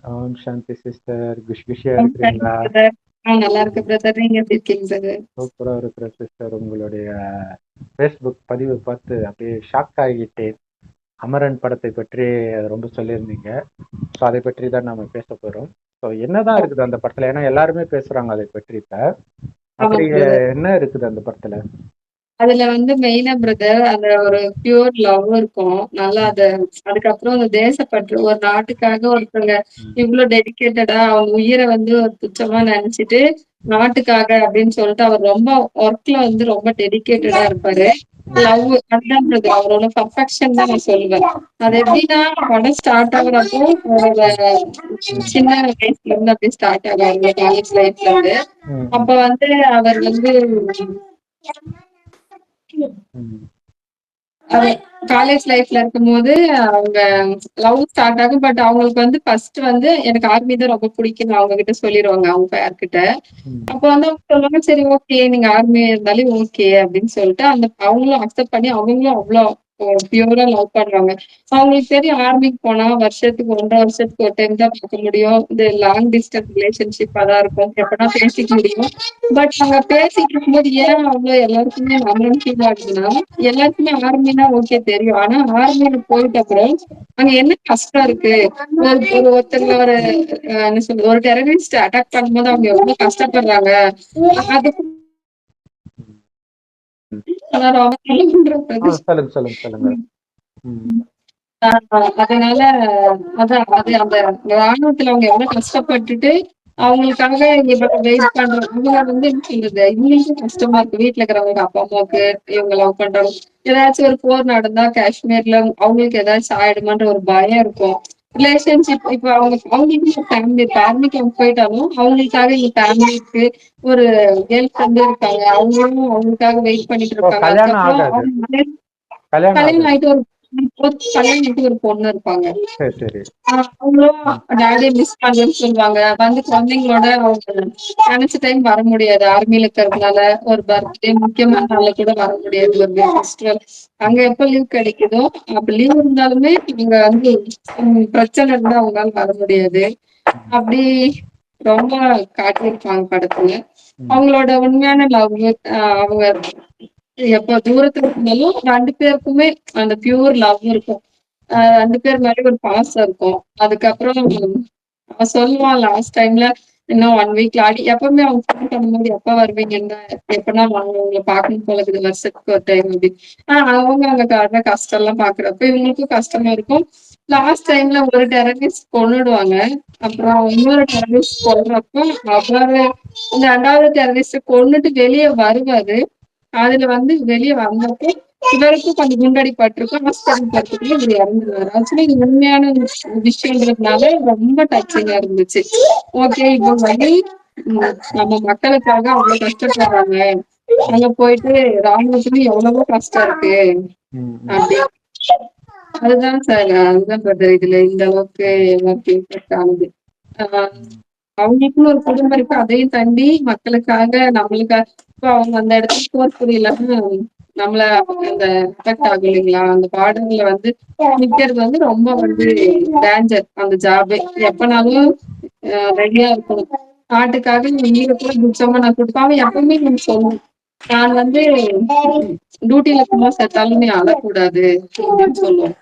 ஓம் சாந்தி sister. குஷியா ஓம் சாந்தி இருக்கிறீங்களா? Brother. நல்லா இருக்கு பிரதர். நீங்க எப்படி இருக்கீங்க பிரதர்? சூப்பரா இருக்கிற சிஸ்டர். உங்களுடைய ஃபேஸ்புக் பதிவு பார்த்து அப்படியே ஷாக் ஆகிட்டேன். அமரன் படத்தை பற்றி ரொம்ப சொல்லியிருந்தீங்க. ஸோ அதை பற்றி தான் நம்ம பேச போறோம். ஸோ என்னதான் இருக்குது அந்த படத்துல? ஏன்னா எல்லாருமே பேசுறாங்க அதை பற்றி. இப்ப அப்படி ஆமாம் பிரதர். என்ன இருக்குது அந்த படத்துல? அதுல மெயினா பிரதர் அந்த ஒரு பியூர் லவ் இருக்கும். நல்லா அதுக்கப்புறம் அந்த தேசப்பற்று ஒரு நாட்டுக்காக ஒருத்தங்க இவ்வளவு டெடிகேட்டடா அவங்க உயிரை ஒரு துச்சமா நினைச்சிட்டு நாட்டுக்காக அப்படின்னு சொல்லிட்டு அவர் ரொம்ப ஒர்க்ல ரொம்ப டெடிகேட்டடா இருப்பாரு. லவ் அதுதான் பிரதர் அவரோட பர்ஃபெக்ஷன் தான் நான் சொல்லுவேன். அது எப்படின்னா படம் ஸ்டார்ட் ஆகுறப்போ அவரோட சின்ன வயசுல இருந்து அப்படியே ஸ்டார்ட் ஆகும் அவரோட காலேஜ் லைஃப்ல இருந்து. அப்ப அவர் காலேஜ் லைஃப்ல இருக்கும்போது அவங்க லவ் ஸ்டார்ட் ஆகும். பட் அவங்களுக்கு ஃபர்ஸ்ட் எனக்கு ஆர்மி தான் ரொம்ப பிடிக்கும்னு அவங்க கிட்ட சொல்லிடுவாங்க அவங்க யார்கிட்ட. அப்ப அவங்க சொல்லுவாங்க சரி ஓகே நீங்க ஆர்மி இருந்தாலும் ஓகே அப்படின்னு சொல்லிட்டு அவங்களும் அக்செப்ட் பண்ணி அவங்களும் அவ்வளவு பியூரா லவ் பண்றாங்க. அவங்களுக்கு தெரியும் ஆர்மிக்கு போனா வருஷத்துக்கு 1.5 வருஷத்துக்கு ஒரு டைம் தான் பார்க்க முடியும். இது லாங் டிஸ்டன்ஸ் ரிலேஷன்ஷிப்பா தான் இருக்கும். எப்படா பேசிக்க முடியும். பட் அவங்க பேசிட்டு இருக்கும்போது ஏன் அவ்வளவு எல்லாருக்குமே அமரன் ஃபீல் ஆகுதுன்னா எல்லாருக்குமே ஆர்மினா ஓகே தெரியும். ஆனா ஆர்மியில போயிட்ட அப்புறம் அங்க என்ன கஷ்டம் இருக்கு? ஒருத்தங்க என்ன சொல்றது ஒரு டெரரிஸ்ட் அட்டாக் பண்ணும்போது அவங்க எவ்வளவு கஷ்டப்படுறாங்க. அது சொல்லுங்க சொல்லுங்க சொல்லுங்க. அதனால அது அந்த ராணுவத்துல அவங்க எவ்வளவு கஷ்டப்பட்டுட்டு அவங்களுக்காக வெயிட் பண்றாங்க. அவங்க என்ன சொல்றது இவங்களுக்கும் கஷ்டமா இருக்கு. வீட்டுல இருக்கிறவங்க அப்பா அம்மாவுக்கு இவங்க லவ் பண்றாங்க. ஏதாச்சும் ஒரு போர் நடந்தா காஷ்மீர்ல அவங்களுக்கு ஏதாச்சும் ஆயிடுமான்ற ஒரு பயம் இருக்கும். ரிலேஷன்ஷிப் இப்ப அவங்களுக்கு ஃபேமிலி இருக்கு. ஆர்மிக்கு அவங்க போயிட்டாலும் அவங்களுக்காக இங்க ஃபேமிலி இருக்கு. ஒரு கேர்ள் ஃப்ரெண்ட் இருக்காங்க. அவங்களும் அவங்களுக்காக வெயிட் பண்ணிட்டு இருக்காங்க. கல்யாணம் அதுக்கப்புறம் ஆகாது. அவங்க கல்யாணம் கல்யாணம் ஆகாது. ஆயிட்டு கல்யாணம் ஆயிட்டு ஒரு பொண்ணு இருப்பாங்க. சரி சரி. அவங்களும் டாடியை மிஸ் பண்றேன்னு சொல்லுவாங்க. குழந்தைங்களோட அவங்க நினைச்ச டைம் வர முடியாது. ஆர்மியில இருக்கிறதுனால ஒரு பர்த்டே முக்கியமான நாள்ல கூட வர முடியாது. ஒரு ஃபெஸ்டிவல் அங்க எப்ப லீவ் கிடைக்குதோ அப்ப லீவ் இருந்தாலுமே இவங்க பிரச்சனை இருந்தா அவங்களால வர முடியாது. அப்படி ரொம்ப காட்டியிருப்பாங்க படத்துல. அவங்களோட உண்மையான லவ் அவங்க எப்ப தூரத்துல இருந்தாலும் 2 பேருக்குமே அந்த பியூர் லவ் இருக்கும். 2 பேர் மேலயும் ஒரு பாசம் இருக்கும். அதுக்கப்புறம் அவன் சொல்லுவான் லாஸ்ட் டைம்ல இன்னும் 1 வீக்ல எப்பவுமே அவங்க ஃபோன் பண்ணும்போது எப்ப வருவீங்கன்னு எப்பனா வாங்க உங்களை பார்க்கணும் போல இருக்குது வருஷத்துக்கு ஒரு டைம் அப்படி. அவங்க அங்க காட்டுற கஷ்டம் எல்லாம் பாக்குறப்ப இவங்களுக்கும் கஷ்டமா இருக்கும். லாஸ்ட் டைம்ல ஒரு டெரரிஸ்ட் கொன்னுடுவாங்க. அப்புறம் இன்னொரு டெரரிஸ்ட் கொல்றப்ப அவரு இந்த 2வது டெரரிஸ்ட் கொன்னுட்டு வெளியே வருவாரு. அதுல வெளிய வந்தப்போ இவருக்கும் கொஞ்சம் குண்டடி பட்டிருக்கும். ஹாஸ்பிட்டல் படுத்துக்குள்ள இவர் இறந்துருவாரு. ஆக்சுவலி இது உண்மையான விஷயங்கிறதுனால ரொம்ப டச்சிங்கா இருந்துச்சு. ஓகே இப்போ நம்ம மக்களுக்காக அவ்வளவு கஷ்டப்படுறாங்க. அங்க போயிட்டு ராணுவத்துக்கு எவ்வளவோ கஷ்டம் இருக்கு அப்படி. அதுதான் சார் அதுதான் பிரதர் இதுல இந்த அளவுக்கு எல்லாருக்கும் இம்பாக்ட் ஆகுது. அவங்களுக்குன்னு ஒரு குடும்பம் இருக்கு. அதையும் தாண்டி மக்களுக்காக நம்மளுக்காக இப்ப அவங்க அந்த இடத்துக்கு போர் புரியலன்னா நம்மள அந்த அஃபெக்ட் ஆகும் இல்லைங்களா? அந்த பார்டர்ல நிக்கிறது ரொம்ப டேஞ்சர். அந்த ஜாபே எப்பனாலும் ரெடியா இருக்கணும். நாட்டுக்காக உயிரை கூட துச்சமா நான் கொடுப்பேன். அவன் எப்பவுமே நம்ம சொல்லணும் நான் டியூட்டில இருக்கும்போது செத்தாலும் நீ அழக்கூடாது அப்படின்னு சொல்லுவோம்.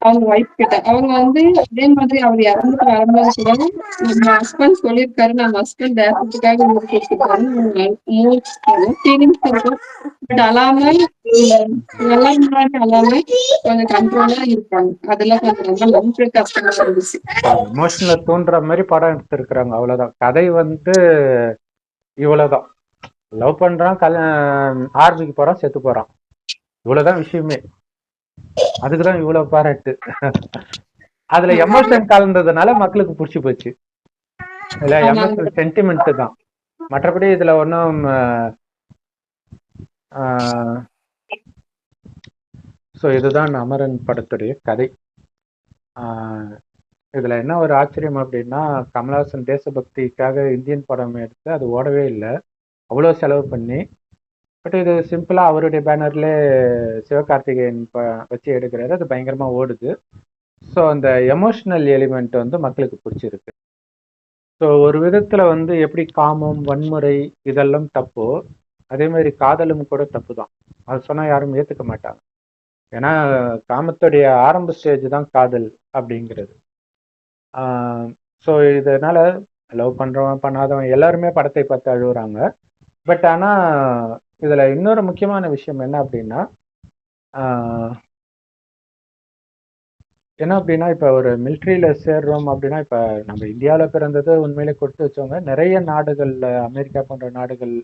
அவங்க ஒய்ஃப் கிட்ட அவங்க அதே மாதிரி அவர் இறந்துட்டு வரும்போது கூட நம்ம ஹஸ்பண்ட் சொல்லியிருக்காரு நம்ம ஹஸ்பண்ட் தேசத்துக்காக ஃபீலிங்ஸ் இருக்கும். பட் அழாம எல்லாம் முன்னாடி அழாம கொஞ்சம் கண்ட்ரோலா இருப்பாங்க. அதெல்லாம் கொஞ்சம் ரொம்ப நமக்கு கஷ்டமா இருந்துச்சு. எமோஷனல தூண்டுற மாதிரி படம் எடுத்திருக்கிறாங்க. அவ்வளவுதான். கதை இவ்வளவுதான். லவ் பண்றான், ஆர்மிக்கு போறான், செத்து போறான். இவ்வளவுதான் விஷயமே. அதுக்குதான் இவ்வளவு பாராட்டு. அதுல எமோஷன் கலந்ததுனால மக்களுக்கு பிடிச்சி போச்சு. இல்ல எமோஷனல் சென்டிமெண்ட் தான். மற்றபடி இதுல ஒன்றும் ஸோ இதுதான் அமரன் படத்துடைய கதை. இதுல என்ன ஒரு ஆச்சரியம் அப்படின்னா, கமலஹாசன் தேசபக்திக்காக இந்தியன் படம் எடுத்து அது ஓடவே இல்லை, அவ்வளோ செலவு பண்ணி. பட் இது சிம்பிளா அவருடைய பேனர்ல சிவகார்த்திகேயன் வச்சு எடுக்கிறாரு. அது பயங்கரமா ஓடுது. ஸோ அந்த எமோஷனல் எலிமெண்ட் வந்து மக்களுக்கு பிடிச்சிருக்கு. ஸோ ஒரு விதத்துல வந்து எப்படி காமம், வன்முறை இதெல்லாம் தப்போ, அதே மாதிரி காதலும் கூட தப்பு தான். அது சொன்னா யாரும் ஏத்துக்க மாட்டாங்க. ஏன்னா காமத்துடைய ஆரம்ப ஸ்டேஜ் தான் காதல் அப்படிங்கிறது. ஸோ இதனால லவ் பண்றவன் பண்ணாதவன் எல்லாருமே படத்தை பார்த்து அழுகுறாங்க. பட் ஆனா இதுல இன்னொரு முக்கியமான விஷயம் என்ன அப்படின்னா, ஆஹ் என்ன அப்படின்னா இப்ப ஒரு மிலிட்ரியில சேர்றோம் அப்படின்னா, இப்ப நம்ம இந்தியாவில பிறந்தது உண்மையிலே கொடுத்து வச்சவங்க. நிறைய நாடுகள்ல, அமெரிக்கா போன்ற நாடுகள்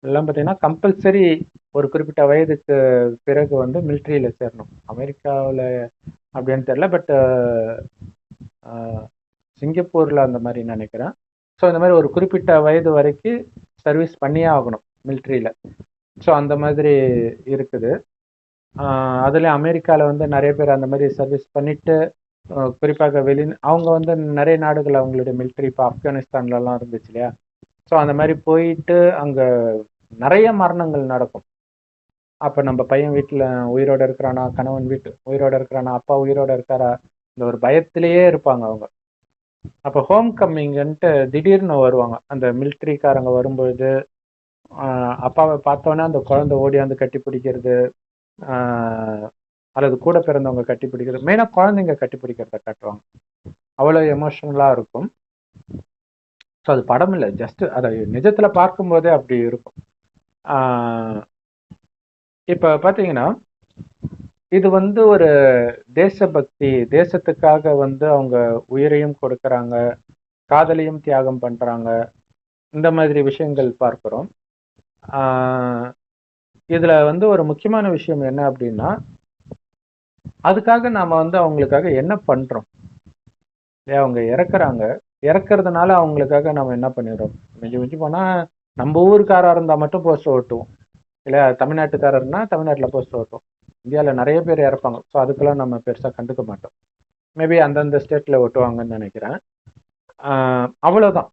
எல்லாம் பார்த்தீங்கன்னா கம்பல்சரி ஒரு குறிப்பிட்ட வயதுக்கு பிறகு வந்து மிலிட்ரியில சேரணும். அமெரிக்காவில் அப்படின்னு தெரியல, பட் சிங்கப்பூர்ல அந்த மாதிரி நினைக்கிறேன். ஸோ இந்த மாதிரி ஒரு குறிப்பிட்ட வயது வரைக்கும் சர்வீஸ் பண்ணியே ஆகணும் மிலிட்ரியில. ஸோ அந்த மாதிரி இருக்குது. அதுல அமெரிக்கால வந்து நிறைய பேர் அந்த மாதிரி சர்வீஸ் பண்ணிட்டு குறிப்பாக அவங்க வந்து நிறைய நாடுகள் அவங்களுடைய மிலிட்ரி, இப்போ ஆப்கானிஸ்தான்ல எல்லாம் இருந்துச்சு இல்லையா. ஸோ அந்த மாதிரி போயிட்டு அங்க நிறைய மரணங்கள் நடக்கும். அப்ப நம்ம பையன் வீட்டுல உயிரோட இருக்கிறானா, கணவன் வீட்டு உயிரோட இருக்கிறானா, அப்பா உயிரோட இருக்காரா, இந்த ஒரு பயத்திலேயே இருப்பாங்க அவங்க. அப்ப ஹோம் கம்மிங்ன்ட்டு திடீர்னு வருவாங்க அந்த மிலிட்ரிக்காரங்க வரும்பொழுது. அப்பாவை பார்த்தோன்னே அந்த குழந்தை ஓடியாந்து கட்டி பிடிக்கிறது, அல்லது கூட பிறந்தவங்க கட்டி பிடிக்கிறது, மெயினா குழந்தைங்க கட்டி பிடிக்கிறத காட்டுவாங்க. அவ்வளவு எமோஷனலா இருக்கும். ஸோ அது படம் இல்லை, ஜஸ்ட் அதை நிஜத்துல பார்க்கும்போதே அப்படி இருக்கும். இப்ப பாத்தீங்கன்னா இது வந்து ஒரு தேசபக்தி, தேசத்துக்காக வந்து அவங்க உயிரையும் கொடுக்கறாங்க, காதலையும் தியாகம் பண்றாங்க, இந்த மாதிரி விஷயங்கள் பார்க்கிறோம். இதுல வந்து ஒரு முக்கியமான விஷயம் என்ன அப்படின்னா, அதுக்காக நாம வந்து அவங்களுக்காக என்ன பண்றோம். அவங்க இறக்குறாங்க, இறக்குறதுனால அவங்களுக்காக நம்ம என்ன பண்ணிடுறோம். மிஞ்சி மிஞ்சி போனா நம்ம ஊருக்காரா இருந்தா மட்டும் போஸ்டர் ஓட்டுவோம், இல்ல தமிழ்நாட்டுக்காரர்னா தமிழ்நாட்டுல போஸ்டர் ஓட்டுவோம். இந்தியாவில் நிறைய பேர் இறப்பாங்க. ஸோ அதுக்கெல்லாம் நம்ம பெருசாக கண்டுக்க மாட்டோம். மேபி அந்தந்த ஸ்டேட்டில் ஓட்டுவாங்கன்னு நினைக்கிறேன். அவ்வளோதான்.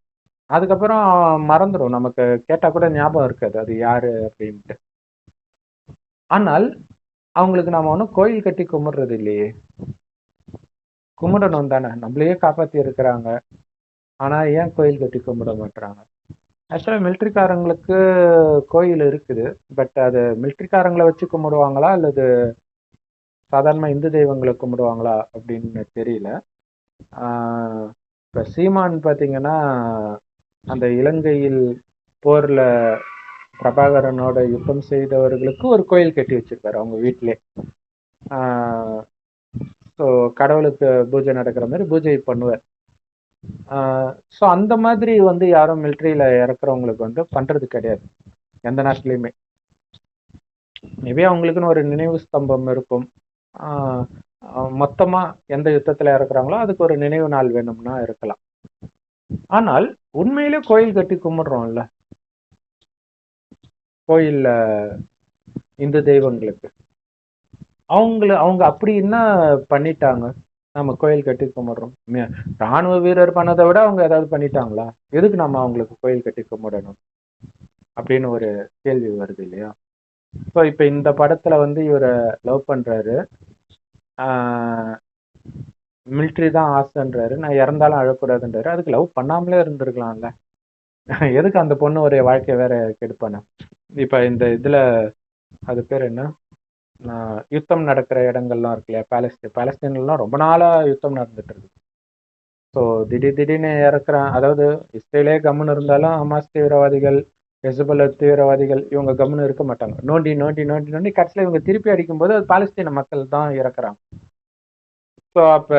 அதுக்கப்புறம் மறந்துடும், நமக்கு கேட்டால் கூட ஞாபகம் இருக்காது அது யாரு அப்படின்ட்டு. ஆனால் அவங்களுக்கு நாம ஒன்றும் கோயில் கட்டி கும்பிடுறது இல்லையே. கும்பிடணும் தானே, நம்மளையே காப்பாற்றி இருக்கிறாங்க. ஆனால் ஏன் கோயில் கட்டி கும்பிட மாட்டுறாங்க? ஆக்சுவலாக மிலிட்ரிக்காரங்களுக்கு கோயில் இருக்குது, பட் அது மிலிட்ரிக்காரங்களை வச்சு கும்பிடுவாங்களா அல்லது சாதாரண இந்து தெய்வங்களை கும்பிடுவாங்களா அப்படின்னு தெரியல. இப்போ சீமான் பார்த்தீங்கன்னா அந்த இலங்கையில் போர்ல பிரபாகரனோட யுத்தம் செய்தவர்களுக்கு ஒரு கோயில் கட்டி வச்சிருக்காரு அவங்க வீட்டிலே. ஸோ கடவுளுக்கு பூஜை நடக்கிற மாதிரி பூஜை பண்ணுவார். ஸோ அந்த மாதிரி வந்து யாரும் மிலிட்ரியில இறக்குறவங்களுக்கு வந்து பண்றது கிடையாது எந்த நாட்டிலையுமே. மேபி அவங்களுக்குன்னு ஒரு நினைவு ஸ்தம்பம் இருக்கும். மொத்தமா எந்த யுத்தத்துல இறக்குறாங்களோ அதுக்கு ஒரு நினைவு நாள் வேணும்னா இருக்கலாம். ஆனால் உண்மையிலே கோயில் கட்டி கும்பிடுறோம்ல கோயில்ல இந்து தெய்வங்களுக்கு, அவங்க அப்படி என்ன பண்ணிட்டாங்க நம்ம கோயில் கட்டி கும்பிடுறோம்? ராணுவ வீரர் பண்ணதை விட அவங்க ஏதாவது பண்ணிட்டாங்களா? எதுக்கு நம்ம அவங்களுக்கு கோயில் கட்டி கும்பிடணும் அப்படின்னு ஒரு கேள்வி வருது இல்லையா. ஸோ இப்ப இந்த படத்துல வந்து இவரை லவ் பண்றாரு, மிலிட்ரி தான் ஆசைன்றாரு, நான் இறந்தாலும் அழக்கூடாதுன்றாரு. அதுக்கு லவ் பண்ணாமலே இருந்திருக்கலாம்ல. எதுக்கு அந்த பொண்ணு ஒரு வாழ்க்கைய வேற கெடுப்பானு? இப்ப இந்த இதுல அது பேர் என்ன, யுத்தம் நடக்கிற இடங்கள்லாம் இருக்கு இல்லையா, பாலஸ்தீன்லாம் ரொம்ப நாளா யுத்தம் நடந்துட்டு இருக்கு. ஸோ திடீர்னு இறக்குறான். அதாவது இஸ்ரேலே கம்முன்னு இருந்தாலும் ஹமாஸ் தீவிரவாதிகள், ஹெஸ்புல்லா தீவிரவாதிகள் இவங்க கம்முன்னு இருக்க மாட்டாங்க. நோண்டி நோண்டி நோண்டி நோண்டி கடைசியில் இவங்க திருப்பி அடிக்கும்போது அது பாலஸ்தீன மக்கள் தான் இறக்குறாங்க. ஸோ அப்ப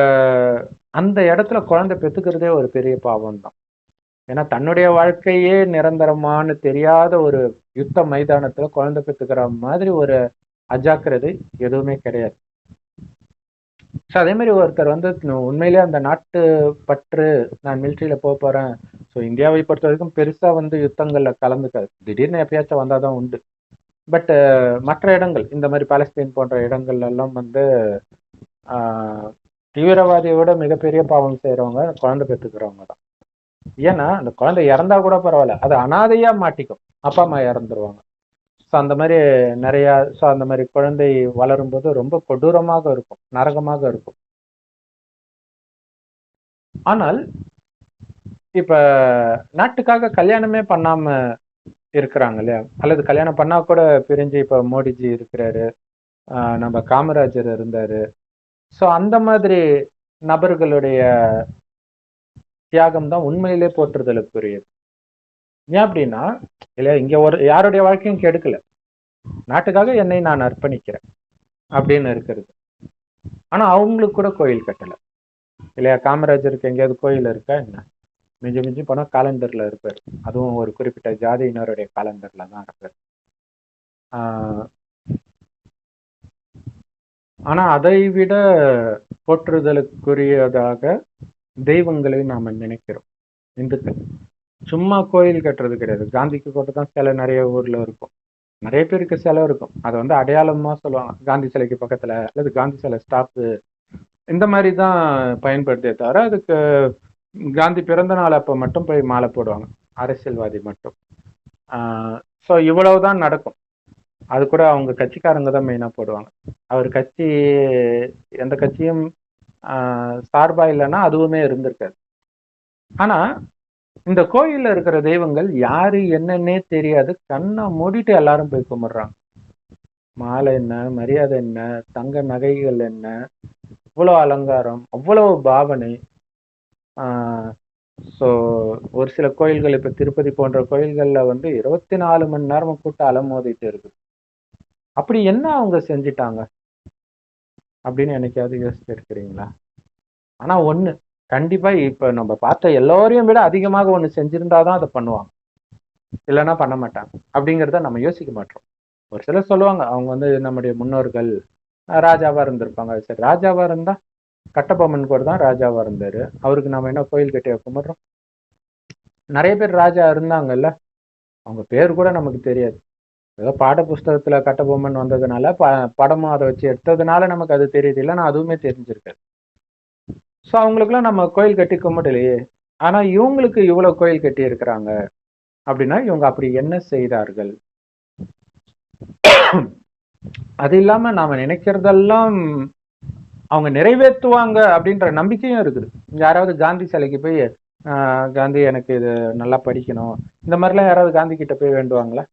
அந்த இடத்துல குழந்தை பெற்றுக்கிறதே ஒரு பெரிய பாவம் தான். ஏன்னா தன்னுடைய வாழ்க்கையே நிரந்தரமானு தெரியாத ஒரு யுத்த மைதானத்துல குழந்தை பெற்றுக்கிற மாதிரி ஒரு அஜாக்கிரதை எதுவுமே கிடையாது. ஸோ அதே மாதிரி ஒருத்தர் வந்து உண்மையிலேயே அந்த நாட்டு பற்று, நான் மிலிட்ரியில போறேன். ஸோ இந்தியாவை பொறுத்த வரைக்கும் பெருசா வந்து யுத்தங்கள்ல கலந்துக்காது, திடீர்னு எப்பயாச்சும் வந்தாதான் உண்டு. பட் மற்ற இடங்கள் இந்த மாதிரி பாலஸ்தீன் போன்ற இடங்கள்ல எல்லாம் வந்து தீவிரவாதியோட மிகப்பெரிய பாவம் செய்யறவங்க குழந்தை பெற்றுக்கிறவங்க தான். ஏன்னா அந்த குழந்தை இறந்தா கூட பரவாயில்ல, அது அனாதையா மாட்டிக்கும், அப்பா அம்மா இறந்துருவாங்க. ஸோ அந்த மாதிரி நிறைய, ஸோ அந்த மாதிரி குழந்தை வளரும்போது ரொம்ப கொடூரமாக இருக்கும், நரகமாக இருக்கும். ஆனால் இப்ப நாட்டுக்காக கல்யாணமே பண்ணாம இருக்கிறாங்க இல்லையா, அல்லது கல்யாணம் பண்ணா கூட பிரிஞ்சு இப்ப மோடிஜி இருக்கிறாரு, நம்ம காமராஜர் இருந்தாரு. சோ அந்த மாதிரி நபர்களுடைய தியாகம் தான் உண்மையிலே போற்றுதலுக்குரியது. ஏன் அப்படின்னா, இல்லையா, இங்க ஒரு யாருடைய வாழ்க்கையும் கெடுக்கல, நாட்டுக்காக என்னை நான் அர்ப்பணிக்கிறேன் அப்படின்னு இருக்கிறது. ஆனா அவங்களுக்கு கூட கோயில் கட்டல இல்லையா. காமராஜருக்கு எங்கேயாவது கோயில் இருக்கா என்ன? மிஞ்சி மிஞ்சி போனா காலண்டர்ல இருப்பார், அதுவும் ஒரு குறிப்பிட்ட ஜாதியினருடைய காலண்டர்ல தான் இருப்பார். ஆஹ் ஆனா அதை விட போற்றுதலுக்குரியதாக தெய்வங்களை நாம நினைக்கிறோம் இந்துக்கள். சும்மா கோயில் கட்டுறது கிடையாது. காந்திக்கு கூட தான் சிலை நிறைய ஊர்ல இருக்கும், நிறைய பேருக்கு சிலை இருக்கும். அதை வந்து அடையாளமா சொல்லுவாங்க, காந்தி சிலைக்கு பக்கத்துல அல்லது காந்தி சிலை ஸ்டாப்பு, இந்த மாதிரி தான் பயன்படுத்தே தவிர அதுக்கு காந்தி பிறந்த நாள் அப்ப மட்டும் போய் மாலை போடுவாங்க அரசியல்வாதி மட்டும். ஸோ இவ்வளவுதான் நடக்கும். அது கூட அவங்க கட்சிக்காரங்க தான் மெயினா போடுவாங்க. அவர் கட்சி எந்த கட்சியும் சார்பா இல்லைன்னா அதுவுமே இருந்திருக்காது. ஆனா இந்த கோயில்ல இருக்கிற தெய்வங்கள் யாரு என்னன்னே தெரியாது, கண்ணை மூடிட்டு எல்லாரும் போய் கும்பிடுறாங்க. மாலை என்ன, மரியாதை என்ன, தங்க நகைகள் என்ன, அவ்வளோ அலங்காரம், அவ்வளவு பாவனை. ஸோ ஒரு சில கோயில்கள், இப்ப திருப்பதி போன்ற கோயில்கள்ல வந்து 24 மணி நேரமும் கூட்டம் அலமோதிட்டு இருக்கு. அப்படி என்ன அவங்க செஞ்சிட்டாங்க அப்படின்னு என்னைக்காவது யோசிச்சு இருக்கிறீங்களா? ஆனா ஒண்ணு கண்டிப்பா, இப்ப நம்ம பார்த்த எல்லோரையும் விட அதிகமாக ஒண்ணு செஞ்சிருந்தாதான் அதை பண்ணுவாங்க, இல்லைன்னா பண்ண மாட்டாங்க. அப்படிங்கிறத நம்ம யோசிக்க மாட்டோம். ஒரு சிலர் சொல்லுவாங்க அவங்க வந்து நம்முடைய முன்னோர்கள் ராஜாவா இருந்திருப்பாங்க. சரி, ராஜாவா இருந்தா கட்டபொம்மன் கூட தான் ராஜாவா இருந்தாரு, அவருக்கு நாம என்ன கோயில் கட்டி வைக்க மாட்டோம்? நிறைய பேர் ராஜா இருந்தாங்கல்ல, அவங்க பேர் கூட நமக்கு தெரியாது. ஏதோ பாட புஸ்தகத்துல கட்டபொம்மன் வந்ததுனால படமும் அதை வச்சு எடுத்ததுனால நமக்கு அது தெரியுது, இல்லைன்னா அதுவுமே தெரிஞ்சிருக்காது. ஸோ அவங்களுக்குலாம் நம்ம கோயில் கட்டி கும்பிடலையே. ஆனா இவங்களுக்கு இவ்வளவு கோயில் கட்டி இருக்கிறாங்க அப்படின்னா இவங்க அப்படி என்ன செய்தார்கள்? அது இல்லாம நாம நினைக்கிறதெல்லாம் அவங்க நிறைவேற்றுவாங்க அப்படின்ற நம்பிக்கையும் இருக்குது. யாராவது காந்தி சிலைக்கு போய் காந்தி எனக்கு இது நல்லா படிக்கணும், இந்த மாதிரிலாம் யாராவது காந்தி கிட்ட போய் வேண்டுவாங்களா?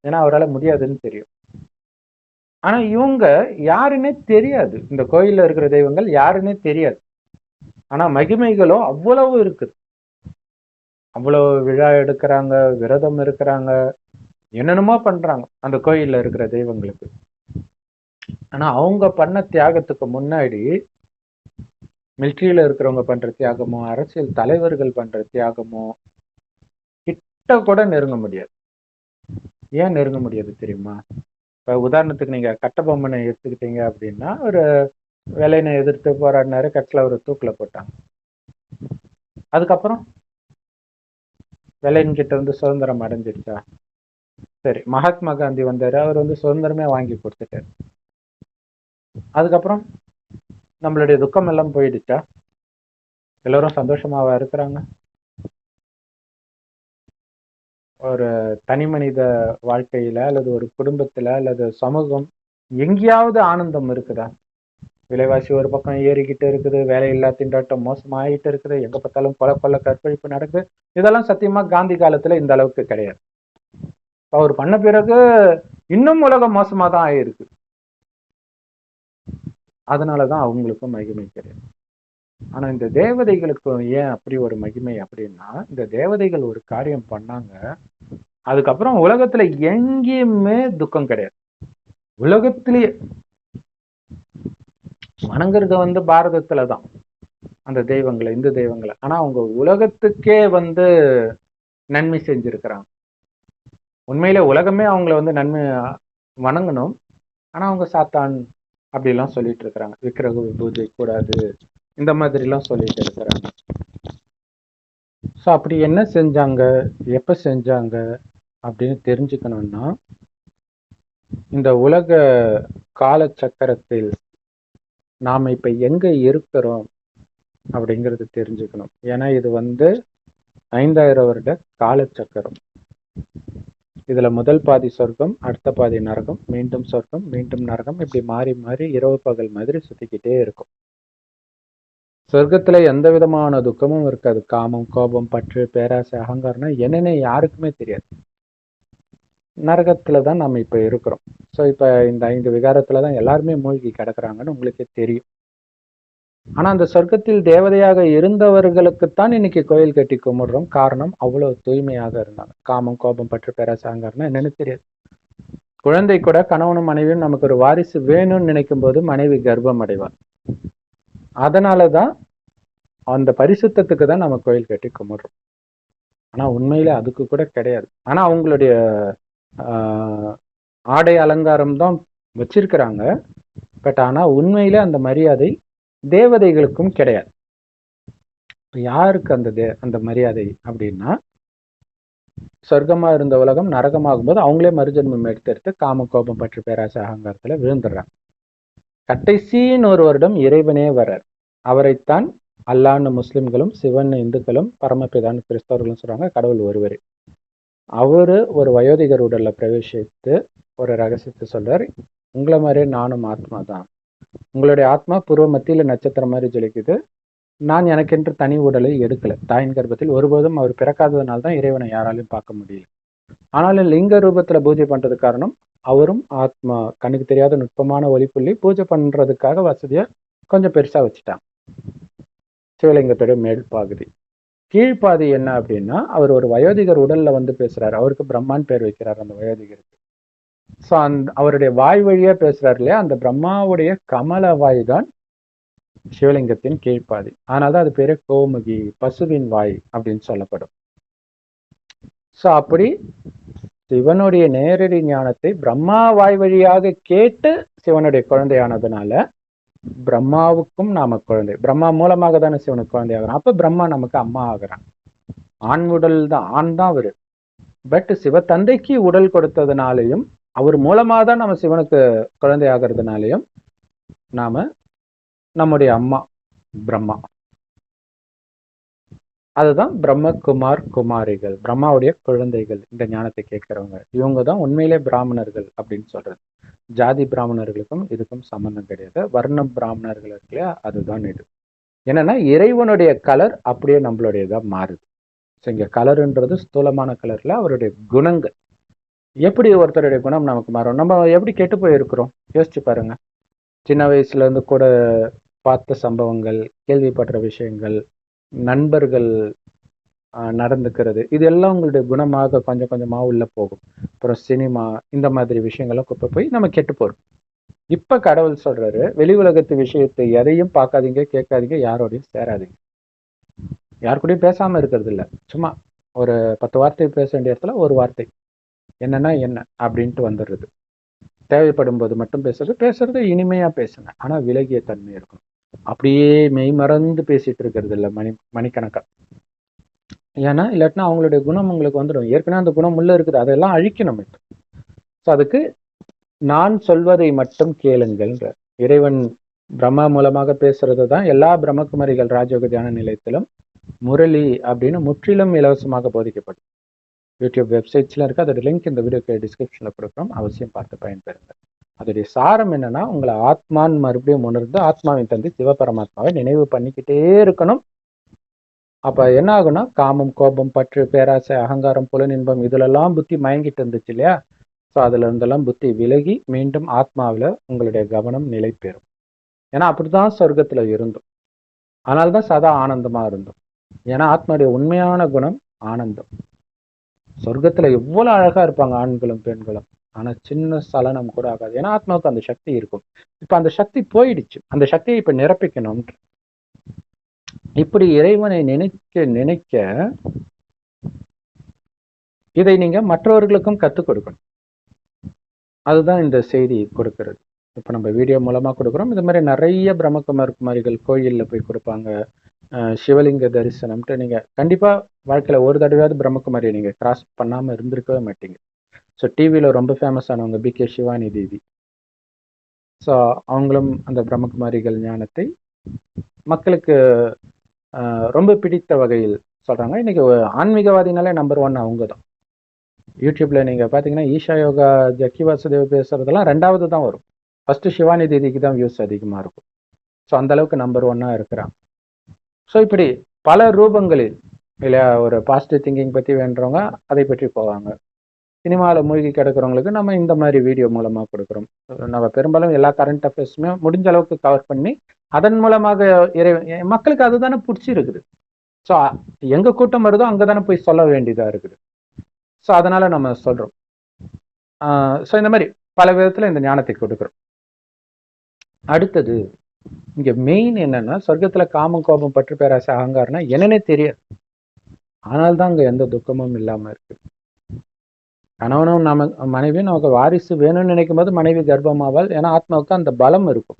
ஏன்னா அவரால் முடியாதுன்னு தெரியும். ஆனா இவங்க யாருன்னே தெரியாது, இந்த கோயில்ல இருக்கிற தெய்வங்கள் யாருன்னே தெரியாது. ஆனா மகிமைகளோ அவ்வளவு இருக்குது. அவ்வளவு விழா எடுக்கிறாங்க, விரதம் இருக்கிறாங்க, என்னென்னமோ பண்றாங்க அந்த கோயில்ல இருக்கிற தெய்வங்களுக்கு. ஆனா அவங்க பண்ண தியாகத்துக்கு முன்னாடி மிலிட்ரியில இருக்கிறவங்க பண்ற தியாகமோ, அரசியல் தலைவர்கள் பண்ற தியாகமோ கிட்ட கூட நெருங்க முடியாது. ஏன் நெருங்க முடியாது தெரியுமா? இப்ப உதாரணத்துக்கு நீங்க கட்டபொம்மனை எடுத்துக்கிட்டீங்க அப்படின்னா, ஒரு வேலையினை எதிர்த்து போராடினாரு, கட்சியில ஒரு தூக்குல போட்டாங்க. அதுக்கப்புறம் வெள்ளையன் கிட்ட இருந்து சுதந்திரம் அடைஞ்சிருச்சா? சரி, மகாத்மா காந்தி வந்தாரு, அவர் வந்து சுதந்திரமே வாங்கி கொடுத்துட்டாரு. அதுக்கப்புறம் நம்மளுடைய துக்கம் எல்லாம் போயிடுச்சா? எல்லாரும் சந்தோஷமாவா இருக்கிறாங்க? ஒரு தனி மனித வாழ்க்கையில அல்லது ஒரு குடும்பத்துல அல்லது சமூகம் எங்கேயாவது ஆனந்தம் இருக்குதா? விலைவாசி ஒரு பக்கம் ஏறிக்கிட்டு இருக்குது, வேலையில்லா திண்டாட்டம் மோசமாயிட்டு இருக்குது, எங்க பார்த்தாலும் கொலை கொள்ள கற்பழிப்பு நடக்குது. இதெல்லாம் சத்தியமா காந்தி காலத்துல இந்த அளவுக்கு கிடையாது. அவர் பண்ண பிறகு இன்னும் உலகம் மோசமா தான் ஆயிருக்கு. அதனாலதான் அவங்களுக்கும் மகிமை கிடையாது. ஆனா இந்த தேவதைகளுக்கு ஏன் அப்படி ஒரு மகிமை அப்படின்னா, இந்த தேவதைகள் ஒரு காரியம் பண்ணாங்க, அதுக்கப்புறம் உலகத்துல எங்கேயுமே துக்கம் கிடையாது. உலகத்திலேயே வணங்குறது வந்து பாரதத்துலதான் அந்த தெய்வங்களை, இந்து தெய்வங்களை. ஆனா அவங்க உலகத்துக்கே வந்து நன்மை செஞ்சிருக்கிறாங்க. உண்மையிலே உலகமே அவங்கள வந்து நன்மை வணங்கணும். ஆனா அவங்க சாத்தான் அப்படிலாம் சொல்லிட்டு இருக்கிறாங்க, விக்கிரக பூஜை கூடாது, இந்த மாதிரி எல்லாம் சொல்லிட்டு இருக்கிறாங்க. ஸோ அப்படி என்ன செஞ்சாங்க, எப்ப செஞ்சாங்க அப்படின்னு தெரிஞ்சுக்கணும்னா, இந்த உலக கால சக்கரத்தில் நாம இப்ப எங்க இருக்கிறோம் அப்படிங்கிறது தெரிஞ்சுக்கணும். ஏன்னா இது வந்து 5000 வருட காலச்சக்கரம். இதுல முதல் பாதி சொர்க்கம், அடுத்த பாதி நரகம், மீண்டும் சொர்க்கம், மீண்டும் நரகம், இப்படி மாறி மாறி இரவு பகல் மாதிரி சுத்திக்கிட்டே இருக்கும். சொர்க்கத்துல எந்த விதமான துக்கமும் இருக்காது. காமம், கோபம், பற்று, பேராசை, அகங்காரம்னா என்னன்னு யாருக்குமே தெரியாது. நரகத்துல தான் நம்ம இப்ப இருக்கிறோம். ஸோ இப்ப இந்த 5 விகாரத்துல தான் எல்லாருமே மூழ்கி கிடக்குறாங்கன்னு உங்களுக்கே தெரியும். ஆனா அந்த சொர்க்கத்தில் தேவதையாக இருந்தவர்களுக்குத்தான் இன்னைக்கு கோயில் கட்டி கும்பிடுறோம். காரணம், அவ்வளவு தூய்மையாக இருந்தாங்க. காமம், கோபம், பற்று, பேராசை, அகங்காரம்னா என்னன்னு தெரியாது. குழந்தை கூட கணவனும் மனைவியும் நமக்கு ஒரு வாரிசு வேணும்னு நினைக்கும் போது மனைவி கர்ப்பம் அடைவார். அதனாலதான் அந்த பரிசுத்தத்துக்கு தான் நம்ம கோயில் கட்டி கும்பிடுறோம். ஆனா உண்மையில அதுக்கு கூட கிடையாது. ஆனா அவங்களுடைய ஆடை அலங்காரம் தான் வச்சிருக்கிறாங்க. பட் ஆனா உண்மையில அந்த மரியாதை தேவதைகளுக்கும் கிடையாது. யாருக்கு அந்த மரியாதை அப்படின்னா, சொர்க்கமா இருந்த உலகம் நரகமாகும் போது அவங்களே மறுஜன்மம் எடுத்து காம, கோபம், பற்று, பேராசை, அகங்காரத்துல விழுந்துடுறாங்க. கடைசின்னு ஒரு வருடம் இறைவனே வர்றார். அவரைத்தான் அல்லான்னு முஸ்லிம்களும், சிவன் இந்துக்களும், பரமபிதான்னு கிறிஸ்தவர்களும் சொல்றாங்க. கடவுள் ஒருவரே. அவரு ஒரு வயோதிகர் உடல்ல பிரவேசித்து ஒரு ரகசியத்தை சொல்றார். உங்களை மாதிரியே நானும் ஆத்மா தான். உங்களுடைய ஆத்மா பூர்வ மத்தியில நட்சத்திரம் மாதிரி ஜொலிக்குது. நான் எனக்கென்று தனி உடலை எடுக்கல. தாயின் கர்ப்பத்தில் ஒருபோதும் அவர் பிறக்காததுனால தான் இறைவனை யாராலையும் பார்க்க முடியல. ஆனாலும் லிங்க ரூபத்துல பூஜை பண்றது காரணம், அவரும் ஆத்மா. கண்ணுக்கு தெரியாத நுட்பமான ஒளிப்புள்ளி. பூஜை பண்றதுக்காக வசதியா கொஞ்சம் பெருசா வச்சுட்டாங்க சிவலிங்கத்தோட மேல் பகுதி. கீழ்ப்பாதி என்ன அப்படின்னா, அவர் ஒரு வயோதிகர் உடல்ல வந்து பேசுறாரு. அவருக்கு பிரம்மான்னு பேர் வைக்கிறார் அந்த வயோதிகருக்கு. ஸோ அவருடைய வாய் வழியா பேசுறாரு இல்லையா, அந்த பிரம்மாவுடைய கமல வாய் தான் சிவலிங்கத்தின் கீழ்ப்பாதி. ஆனால்தான் அது பேரு கோமுகி, பசுவின் வாய் அப்படின்னு சொல்லப்படும். ஸோ அப்படி சிவனுடைய நேரடி ஞானத்தை பிரம்மா வாய் வழியாக கேட்டு சிவனுடைய குழந்தையானதுனால பிரம்மாவுக்கும் நாம குழந்தை. பிரம்மா மூலமாக தானே சிவனுக்கு குழந்தை ஆகிறான். அப்ப பிரம்மா நமக்கு அம்மா ஆகிறான். ஆண் உடல் தான், ஆண் தான் அவரு. பட் சிவ தந்தைக்கு உடல் கொடுத்ததுனாலையும் அவர் மூலமா தான் நம்ம சிவனுக்கு குழந்தை ஆகிறதுனாலையும் நாம நம்முடைய அம்மா பிரம்மா. அதுதான் பிரம்மகுமார் குமாரிகள், பிரம்மாவுடைய குழந்தைகள். இந்த ஞானத்தை கேட்கிறவங்க இவங்க தான் உண்மையிலே பிராமணர்கள் அப்படின்னு சொல்றது. ஜாதி பிராமணர்களுக்கும் இதுக்கும் சம்பந்தம் கிடையாது. வர்ண பிராமணர்கள் இருக்கு இல்லையா, அதுதான் இது. என்னன்னா இறைவனுடைய கலர் அப்படியே நம்மளுடையதான் மாறுது. ஸோ இங்க கலருன்றது ஸ்தூலமான கலர்ல அவருடைய குணங்கள். எப்படி ஒருத்தருடைய குணம் நமக்கு மாறும்? நம்ம எப்படி கெட்டு போயிருக்கிறோம் யோசிச்சு பாருங்க. சின்ன வயசுல இருந்து கூட பார்த்த சம்பவங்கள், கேள்விப்படுற விஷயங்கள், நண்பர்கள் நடந்துக்கிறது, இது எல்லாம் உங்களுடைய குணமாக கொஞ்சம் கொஞ்சமா உள்ள போகும். அப்புறம் சினிமா, இந்த மாதிரி விஷயங்கள்லாம் குப்பை போய் நம்ம கெட்டு போறோம். இப்ப கடவுள் சொல்றாரு, வெளி உலகத்து விஷயத்தை எதையும் பார்க்காதீங்க, கேட்காதீங்க, யாரோடையும் சேராதீங்க. யாரு கூடயும் பேசாம இருக்கிறது இல்ல. சும்மா ஒரு 10 வார்த்தை பேச வேண்டிய இடத்துல ஒரு வார்த்தை என்னன்னா என்ன அப்படின்ட்டு வந்துடுறது. தேவைப்படும் போது மட்டும் பேசுறது இனிமையா பேசுங்க. ஆனா விலகிய தன்மை இருக்கும். அப்படியே மெய் மறந்து பேசிட்டு இருக்கிறது இல்லை மணிக்கணக்கா. ஏன்னா இல்லாட்டினா அவங்களுடைய குணம் உங்களுக்கு வந்துடும். ஏற்கனவே அந்த குணம் உள்ள இருக்குது, அதெல்லாம் அழிக்கணும். ஸோ அதுக்கு நான் சொல்வதை மட்டும் கேளுங்கள்ன்ற இறைவன் பிரம்மா மூலமாக பேசுறது தான் எல்லா பிரம்மகுமாரிகள் ராஜயோக தியான நிலையத்திலும் முரளி அப்படின்னு முற்றிலும் இலவசமாக போதிக்கப்படும். யூடியூப் வெப்சைட்ஸ்ல இருக்கு. அதோட லிங்க் இந்த வீடியோக்கு டிஸ்கிரிப்ஷன்ல கொடுக்குறோம். அவசியம் பார்த்து பயன்பெறுங்க. அதோடைய சாரம் என்னன்னா, உங்களை ஆத்மான்னு மறுபடியும் உணர்ந்து ஆத்மாவின் தந்தை சிவபரமாத்மாவை நினைவு பண்ணிக்கிட்டே இருக்கணும். அப்ப என்ன ஆகும்னா, காமம், கோபம், பற்று, பேராசை, அகங்காரம், புலனின்பம் இதுலெல்லாம் புத்தி மயங்கிட்டு இருந்துச்சு இல்லையா, ஸோ அதுல இருந்தெல்லாம் புத்தி விலகி மீண்டும் ஆத்மாவில உங்களுடைய கவனம் நிலை பெறும். ஏன்னா அப்படிதான் சொர்க்கத்துல இருந்தோம். அதனால்தான் சதா ஆனந்தமா இருந்தோம். ஏன்னா ஆத்மாவுடைய உண்மையான குணம் ஆனந்தம். சொர்க்கத்துல எவ்வளவு அழகா இருப்பாங்க ஆண்களும் பெண்களும். ஆனா சின்ன சலனம் கூட ஆகாது. ஏன்னா ஆத்மாவுக்கு அந்த சக்தி இருக்கும். இப்ப அந்த சக்தி போயிடுச்சு. அந்த சக்தியை இப்ப நிரப்பிக்கணும். இப்படி இறைவனை நினைக்க நினைக்க இதை நீங்க மற்றவர்களுக்கும் கற்றுக் கொடுக்கணும். அதுதான் இந்த செய்தி கொடுக்கிறது. இப்ப நம்ம வீடியோ மூலமா கொடுக்குறோம். இது மாதிரி நிறைய பிரம்மகுமாரிகள் கோயில்ல போய் கொடுப்பாங்க. சிவலிங்க தரிசனம்ட்டு நீங்க கண்டிப்பா வாழ்க்கையில ஒரு தடவையாவது பிரம்மகுமாரியை நீங்க கிராஸ் பண்ணாம இருந்திருக்கவே மாட்டீங்க. ஸோ டிவியில ரொம்ப ஃபேமஸ் ஆனவங்க பிகே சிவானி தேவி. ஸோ அவங்களும் அந்த பிரம்மகுமாரிகள் ஞானத்தை மக்களுக்கு ரொம்ப பிடித்த வகையில் சொல்றாங்க. இன்னைக்கு ஆன்மீகவாதினாலே நம்பர் 1 அவங்க தான். யூடியூப்ல நீங்க பாத்தீங்கன்னா ஈஷா யோகா, ஜக்கி வாசுதேவ் பேசுறதெல்லாம் 2வது தான் வரும். ஃபர்ஸ்ட் சிவானி தேதிக்கு தான் வியூஸ் அதிகமா இருக்கும். ஸோ அந்த அளவுக்கு நம்பர் 1 இருக்கிறாங்க. ஸோ இப்படி பல ரூபங்களில் இல்லையா, ஒரு பாசிட்டிவ் திங்கிங் பற்றி வேண்டுறவங்க அதை பற்றி போவாங்க. சினிமாவில் மூழ்கி கிடக்கிறவங்களுக்கு நம்ம இந்த மாதிரி வீடியோ மூலமாக கொடுக்குறோம். நம்ம பெரும்பாலும் எல்லா கரண்ட் அஃபேர்ஸுமே முடிஞ்ச அளவுக்கு கவர் பண்ணி அதன் மூலமாக மக்களுக்கு அதுதானே பிடிச்சிருக்குது. ஸோ எங்க கூட்டம் வருதோ அங்கே தானே போய் சொல்ல வேண்டியதாக இருக்குது. ஸோ அதனால நம்ம சொல்றோம். ஸோ இந்த மாதிரி பல விதத்தில் இந்த ஞானத்தை கொடுக்குறோம். அடுத்தது இங்க மெயின் என்னன்னா, சொர்க்கத்துல காமம், கோபம், பற்று, பேராசை, அகங்காரம்னா என்னன்னே தெரியாது. ஆனால் தான் அங்க எந்த துக்கமும் இல்லாம இருக்கு. கணவனும் மனைவியும் நமக்கு வாரிசு வேணும்னு நினைக்கும் போது மனைவி கர்ப்பமாவால். ஏன்னா ஆத்மாவுக்கு அந்த பலம் இருக்கும்.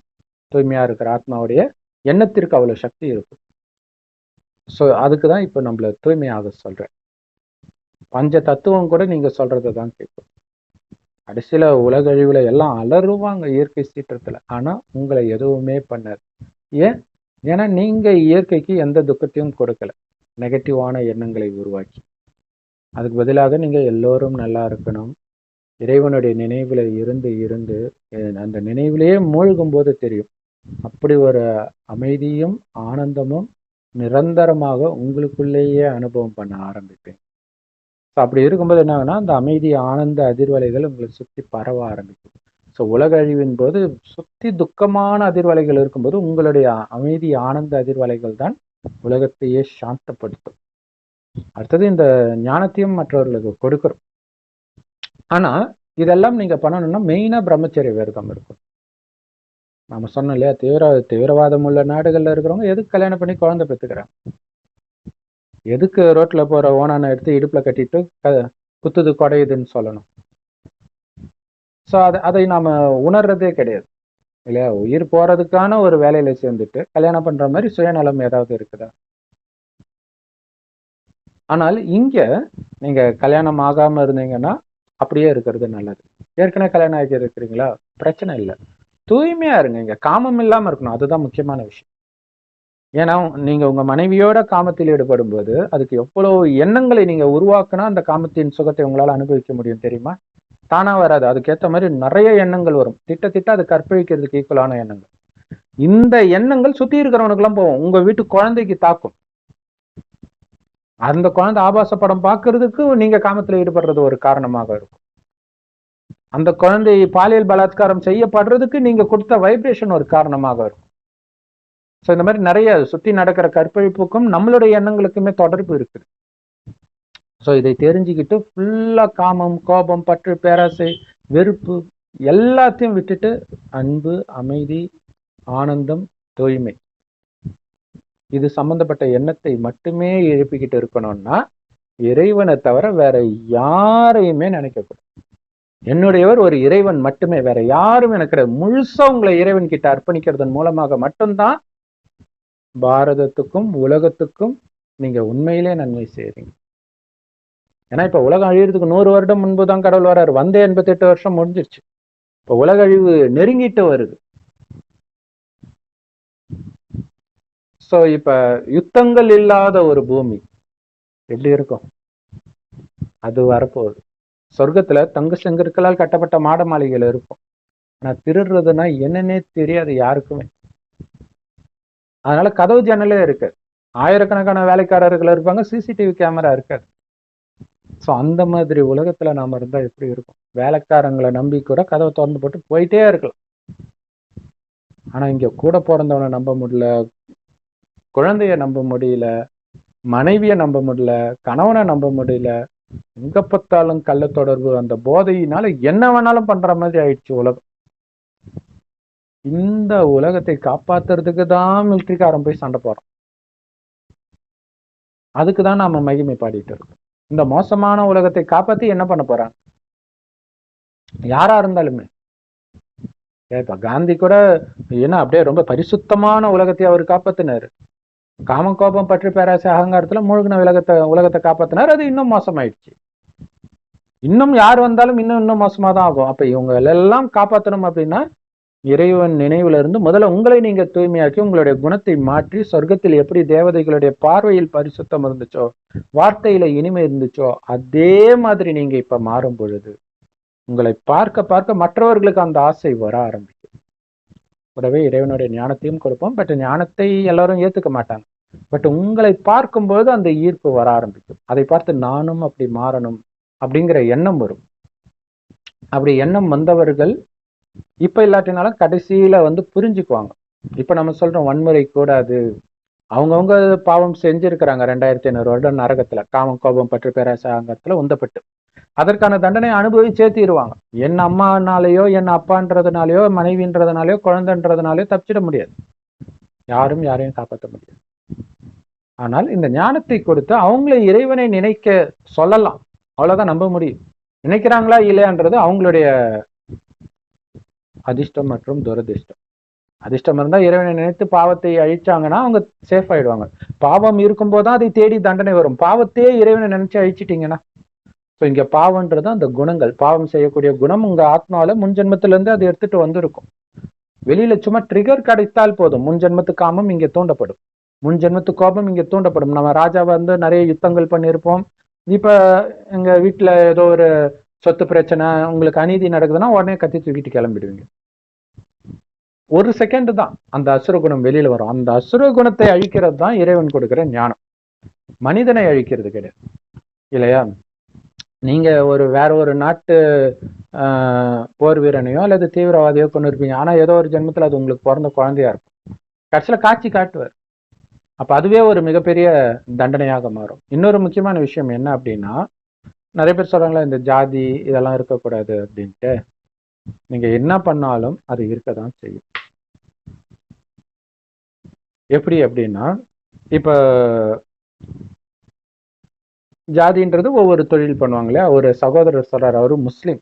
தூய்மையா இருக்கிற ஆத்மாவுடைய எண்ணத்திற்கு அவ்வளவு சக்தி இருக்கும். ஸோ அதுக்குதான் இப்ப நம்மள தூய்மையாக சொல்றேன். பஞ்ச தத்துவம் கூட நீங்க சொல்றதை தான் கேட்கும். கடைசியில உலக அழிவுல எல்லாம் அலறுவாங்க இயற்கை சீற்றத்துல. ஆனா உங்களை எதுவுமே பண்ணாது. ஏன்னா நீங்க இயற்கைக்கு எந்த துக்கத்தையும் கொடுக்கல. நெகட்டிவான எண்ணங்களை உருவாக்கி அதுக்கு பதிலாக நீங்க எல்லோரும் நல்லா இருக்கணும், இறைவனுடைய நினைவுல இருந்து இருந்து அந்த நினைவிலேயே மூழ்கும் போது தெரியும். அப்படி ஒரு அமைதியும் ஆனந்தமும் நிரந்தரமாக உங்களுக்குள்ளேயே அனுபவம் பண்ண ஆரம்பிப்பேன். அப்படி இருக்கும்போது என்ன ஆகுனா, அந்த அமைதி ஆனந்த அதிர்வலைகள் உங்களை சுற்றி பரவ ஆரம்பிக்கும். ஸோ உலக அழிவின் போது சுற்றி துக்கமான அதிர்வலைகள் இருக்கும்போது உங்களுடைய அமைதி ஆனந்த அதிர்வலைகள் தான் உலகத்தையே சாந்தப்படுத்தும். அடுத்தது இந்த ஞானத்தையும் மற்றவர்களுக்கு கொடுக்கிறோம். ஆனா இதெல்லாம் நீங்க பண்ணணும்னா மெயினா பிரம்மச்சரிய விரதம் இருக்கும். நம்ம சொன்னோம் இல்லையா, தீவிரவாதம் உள்ள நாடுகள்ல இருக்கிறவங்க எதுக்கு கல்யாணம் பண்ணி குழந்தை பெற்றுக்கிறாங்க? எதுக்கு ரோட்ல போற ஓனானை எடுத்து இடுப்புல கட்டிட்டு குத்துது குடையுதுன்னு சொல்லணும்? ஸோ அதை நாம உணர்றதே கிடையாது இல்லையா. உயிர் போறதுக்கான ஒரு வேலையில சேர்ந்துட்டு கல்யாணம் பண்ற மாதிரி சுயநலம் ஏதாவது இருக்குதா? ஆனால் இங்க நீங்க கல்யாணம் ஆகாம இருந்தீங்கன்னா அப்படியே இருக்கிறது நல்லது. ஏற்கனவே கல்யாணம் ஆகி இருக்கிறீங்களா, பிரச்சனை இல்லை, தூய்மையா இருங்க. இங்க காமம் இல்லாம இருக்கணும், அதுதான் முக்கியமான விஷயம். ஏன்னா நீங்க உங்க மனைவியோட காமத்தில் ஈடுபடும் போது அதுக்கு எவ்வளவு எண்ணங்களை நீங்க உருவாக்குனா அந்த காமத்தின் சுகத்தை உங்களால அனுபவிக்க முடியும் தெரியுமா? தானா வராது. அதுக்கேற்ற மாதிரி நிறைய எண்ணங்கள் வரும். திட்ட அது கற்பழிக்கிறதுக்கு ஈக்குவலான எண்ணங்கள். இந்த எண்ணங்கள் சுத்தி இருக்கிறவனுக்கு எல்லாம் போவோம். உங்க வீட்டு குழந்தைக்கு தாக்கும். அந்த குழந்தை ஆபாச படம் பார்க்கறதுக்கு நீங்க காமத்துல ஈடுபடுறது ஒரு காரணமாக இருக்கும். அந்த குழந்தை பாலியல் பலாத்காரம் செய்யப்படுறதுக்கு நீங்க கொடுத்த வைப்ரேஷன் ஒரு காரணமாக இருக்கும். ஸோ இந்த மாதிரி நிறைய சுத்தி நடக்கிற கற்பழிப்புக்கும் நம்மளுடைய எண்ணங்களுக்குமே தொடர்பு இருக்குது. ஸோ இதை தெரிஞ்சுக்கிட்டு ஃபுல்லா காமம், கோபம், பற்று, பேராசை, வெறுப்பு எல்லாத்தையும் விட்டுட்டு அன்பு, அமைதி, ஆனந்தம், தூய்மை இது சம்பந்தப்பட்ட எண்ணத்தை மட்டுமே எழுப்பிக்கிட்டு இருக்கணும்னா இறைவனை தவிர வேற யாரையுமே நினைக்கக்கூடாது. என்னுடையவர் ஒரு இறைவன் மட்டுமே, வேற யாரும் எனக்கு கிடையாது. முழுசா உங்களை இறைவன் கிட்ட அர்ப்பணிக்கிறதன் மூலமாக மட்டும்தான் பாரதத்துக்கும் உலகத்துக்கும் நீங்க உண்மையிலே நன்மை செய்றீங்க. ஏன்னா இப்ப உலகம் அழியறதுக்கு 100 வருடம் முன்பு தான் கடவுள் வர்றாரு. 88 வருஷம் முடிஞ்சிருச்சு. இப்ப உலக அழிவு நெருங்கிட்டு வருது. சோ இப்ப யுத்தங்கள் இல்லாத ஒரு பூமி எப்படி இருக்கும்? அது வரப்போகுது. சொர்க்கத்துல தங்க செங்கற்களால் கட்டப்பட்ட மாட மாளிகைகள் இருக்கும். ஆனா திருடுறதுன்னா என்னன்னே தெரியாது யாருக்குமே. அதனால கதவு ஜன்னலே இருக்கு. ஆயிரக்கணக்கான வேலைக்காரர்கள் இருப்பாங்க, சிசிடிவி கேமரா இருக்காது. ஸோ அந்த மாதிரி உலகத்துல நாம இருந்தா எப்படி இருக்கும்? வேலைக்காரங்களை நம்பி கூட கதவை திறந்து போட்டு போயிட்டே இருக்கலாம். ஆனா இங்க கூட பிறந்தவனை நம்ப முடியல, குழந்தைய நம்ப முடியல, மனைவியை நம்ப முடியல, கணவனை நம்ப முடியல. எங்க பார்த்தாலும் கள்ள தொடர்பு, அந்த போதையினால என்ன வேணாலும் பண்ற மாதிரி ஆயிடுச்சு உலகம். இந்த உலகத்தை காப்பாத்துறதுக்கு தான் மிலிட்டரிக்காரன் போய் சண்டை போறோம். அதுக்குதான் நாம மகிமை பாடிட்டு இருக்கோம். இந்த மோசமான உலகத்தை காப்பாத்தி என்ன பண்ண போறாங்க? யாரா இருந்தாலுமே. இப்ப காந்தி கூட என்ன அப்படியே ரொம்ப பரிசுத்தமான உலகத்தை அவர் காப்பாத்தினாரு. காம, கோபம், பற்று, பேராசை, அகங்காரத்துல மூழ்கின உலகத்தை காப்பாத்தினார். அது இன்னும் மோசமாயிடுச்சு. இன்னும் யார் வந்தாலும் இன்னும் மோசமா தான் ஆகும். அப்ப இவங்க எல்லாம் காப்பாற்றணும் அப்படின்னா இறைவன் நினைவுல இருந்து முதல்ல உங்களை நீங்க தூய்மையாக்கி உங்களுடைய குணத்தை மாற்றி சொர்க்கத்தில் எப்படி தேவதைகளுடைய பார்வையில் பரிசுத்தம் இருந்துச்சோ, வார்த்தையில இனிமை இருந்துச்சோ, அதே மாதிரி நீங்க இப்ப மாறும் பொழுது உங்களை பார்க்க பார்க்க மற்றவர்களுக்கு அந்த ஆசை வர ஆரம்பிக்கும். கூடவே இறைவனுடைய ஞானத்தையும் கொடுப்போம். பட் ஞானத்தை எல்லாரும் ஏத்துக்க மாட்டாங்க. பட் உங்களை பார்க்கும்போது அந்த ஈர்ப்பு வர ஆரம்பிக்கும். அதை பார்த்து நானும் அப்படி மாறணும் அப்படிங்கிற எண்ணம் வரும். அப்படி எண்ணம் வந்தவர்கள் இப்ப இல்லாட்டினாலும் கடைசியில புரிஞ்சுக்குவாங்க. இப்ப நம்ம சொல்றோம் வன்முறை கூடாது, அவங்கவுங்க பாவம் செஞ்சிருக்கிறாங்க 2500 வருடம் நரகத்துல, காமம் கோபம் பற்று பேராசங்கத்துல உந்தப்பட்டு அதற்கான தண்டனை அனுபவிச்சே தீருவாங்க. என் அம்மானாலேயோ என் அப்பான்றதுனாலயோ மனைவின்றதுனாலயோ குழந்தைன்றதுனாலயோ தப்பிச்சிட முடியாது. யாரும் யாரையும் காப்பாற்ற முடியாது. ஆனால் இந்த ஞானத்தை கொடுத்து அவங்கள இறைவனை நினைக்க சொல்லலாம். அவ்வளவுதான் நம்ப முடியும். நினைக்கிறாங்களா இல்லையான்றது அவங்களுடைய அதிர்ஷ்டம் மற்றும் துரதிர்ஷ்டம். அதிர்ஷ்டம் இருந்தா இறைவனை நினைத்து பாவத்தை அழிச்சாங்கன்னா அவங்க சேஃப் ஆயிடுவாங்க. பாவம் இருக்கும்போதுதான் அதை தேடி தண்டனை வரும். பாவத்தையே இறைவனை நினைச்சு அழிச்சிட்டீங்கன்னா, ஸோ இங்க பாவம்ன்றது அந்த குணங்கள், பாவம் செய்யக்கூடிய குணம் உங்க ஆத்மாவில முன்ஜென்மத்துல இருந்து அதை எடுத்துட்டு வந்திருக்கும். வெளியில சும்மா ட்ரிகர் கிடைத்தால் போதும், முன்ஜென்மத்து காமம் இங்க தூண்டப்படும், முன்ஜென்மத்து கோபம் இங்க தூண்டப்படும். நம்ம ராஜா நிறைய யுத்தங்கள் பண்ணியிருப்போம். இப்ப எங்க வீட்டுல ஏதோ ஒரு சொத்து பிரச்சனை, உங்களுக்கு அநீதி நடக்குதுன்னா உடனே கத்தி தூக்கிட்டு கிளம்பிடுவீங்க. ஒரு செகண்ட் தான் அந்த அசுர குணம் வெளியில வரும். அந்த அசுர குணத்தை அழிக்கிறது தான் இறைவன் கொடுக்கிற ஞானம். மனிதனை அழிக்கிறது கிடையாது, இல்லையா? நீங்க வேற ஒரு நாட்டு போர் வீரனையோ அல்லது தீவிரவாதியோ கொண்டு இருப்பீங்க. ஆனா ஏதோ ஒரு ஜென்மத்துல அது உங்களுக்கு பிறந்த குழந்தையா இருக்கும். கடைசியில காட்சி காட்டுவார். அப்ப அதுவே ஒரு மிகப்பெரிய தண்டனையாக மாறும். இன்னொரு முக்கியமான விஷயம் என்ன அப்படின்னா, நிறைய பேர் சொல்றாங்களா இந்த ஜாதி இதெல்லாம் இருக்கக்கூடாது அப்படின்ட்டு. நீங்க என்ன பண்ணாலும் அது இருக்கதான் செய்யும். எப்படி அப்படின்னா, இப்ப ஜாதின்றது ஒவ்வொரு தொழில் பண்ணுவாங்க இல்லையா? ஒரு சகோதரர் சொல்றாரு, அவரு முஸ்லிம்.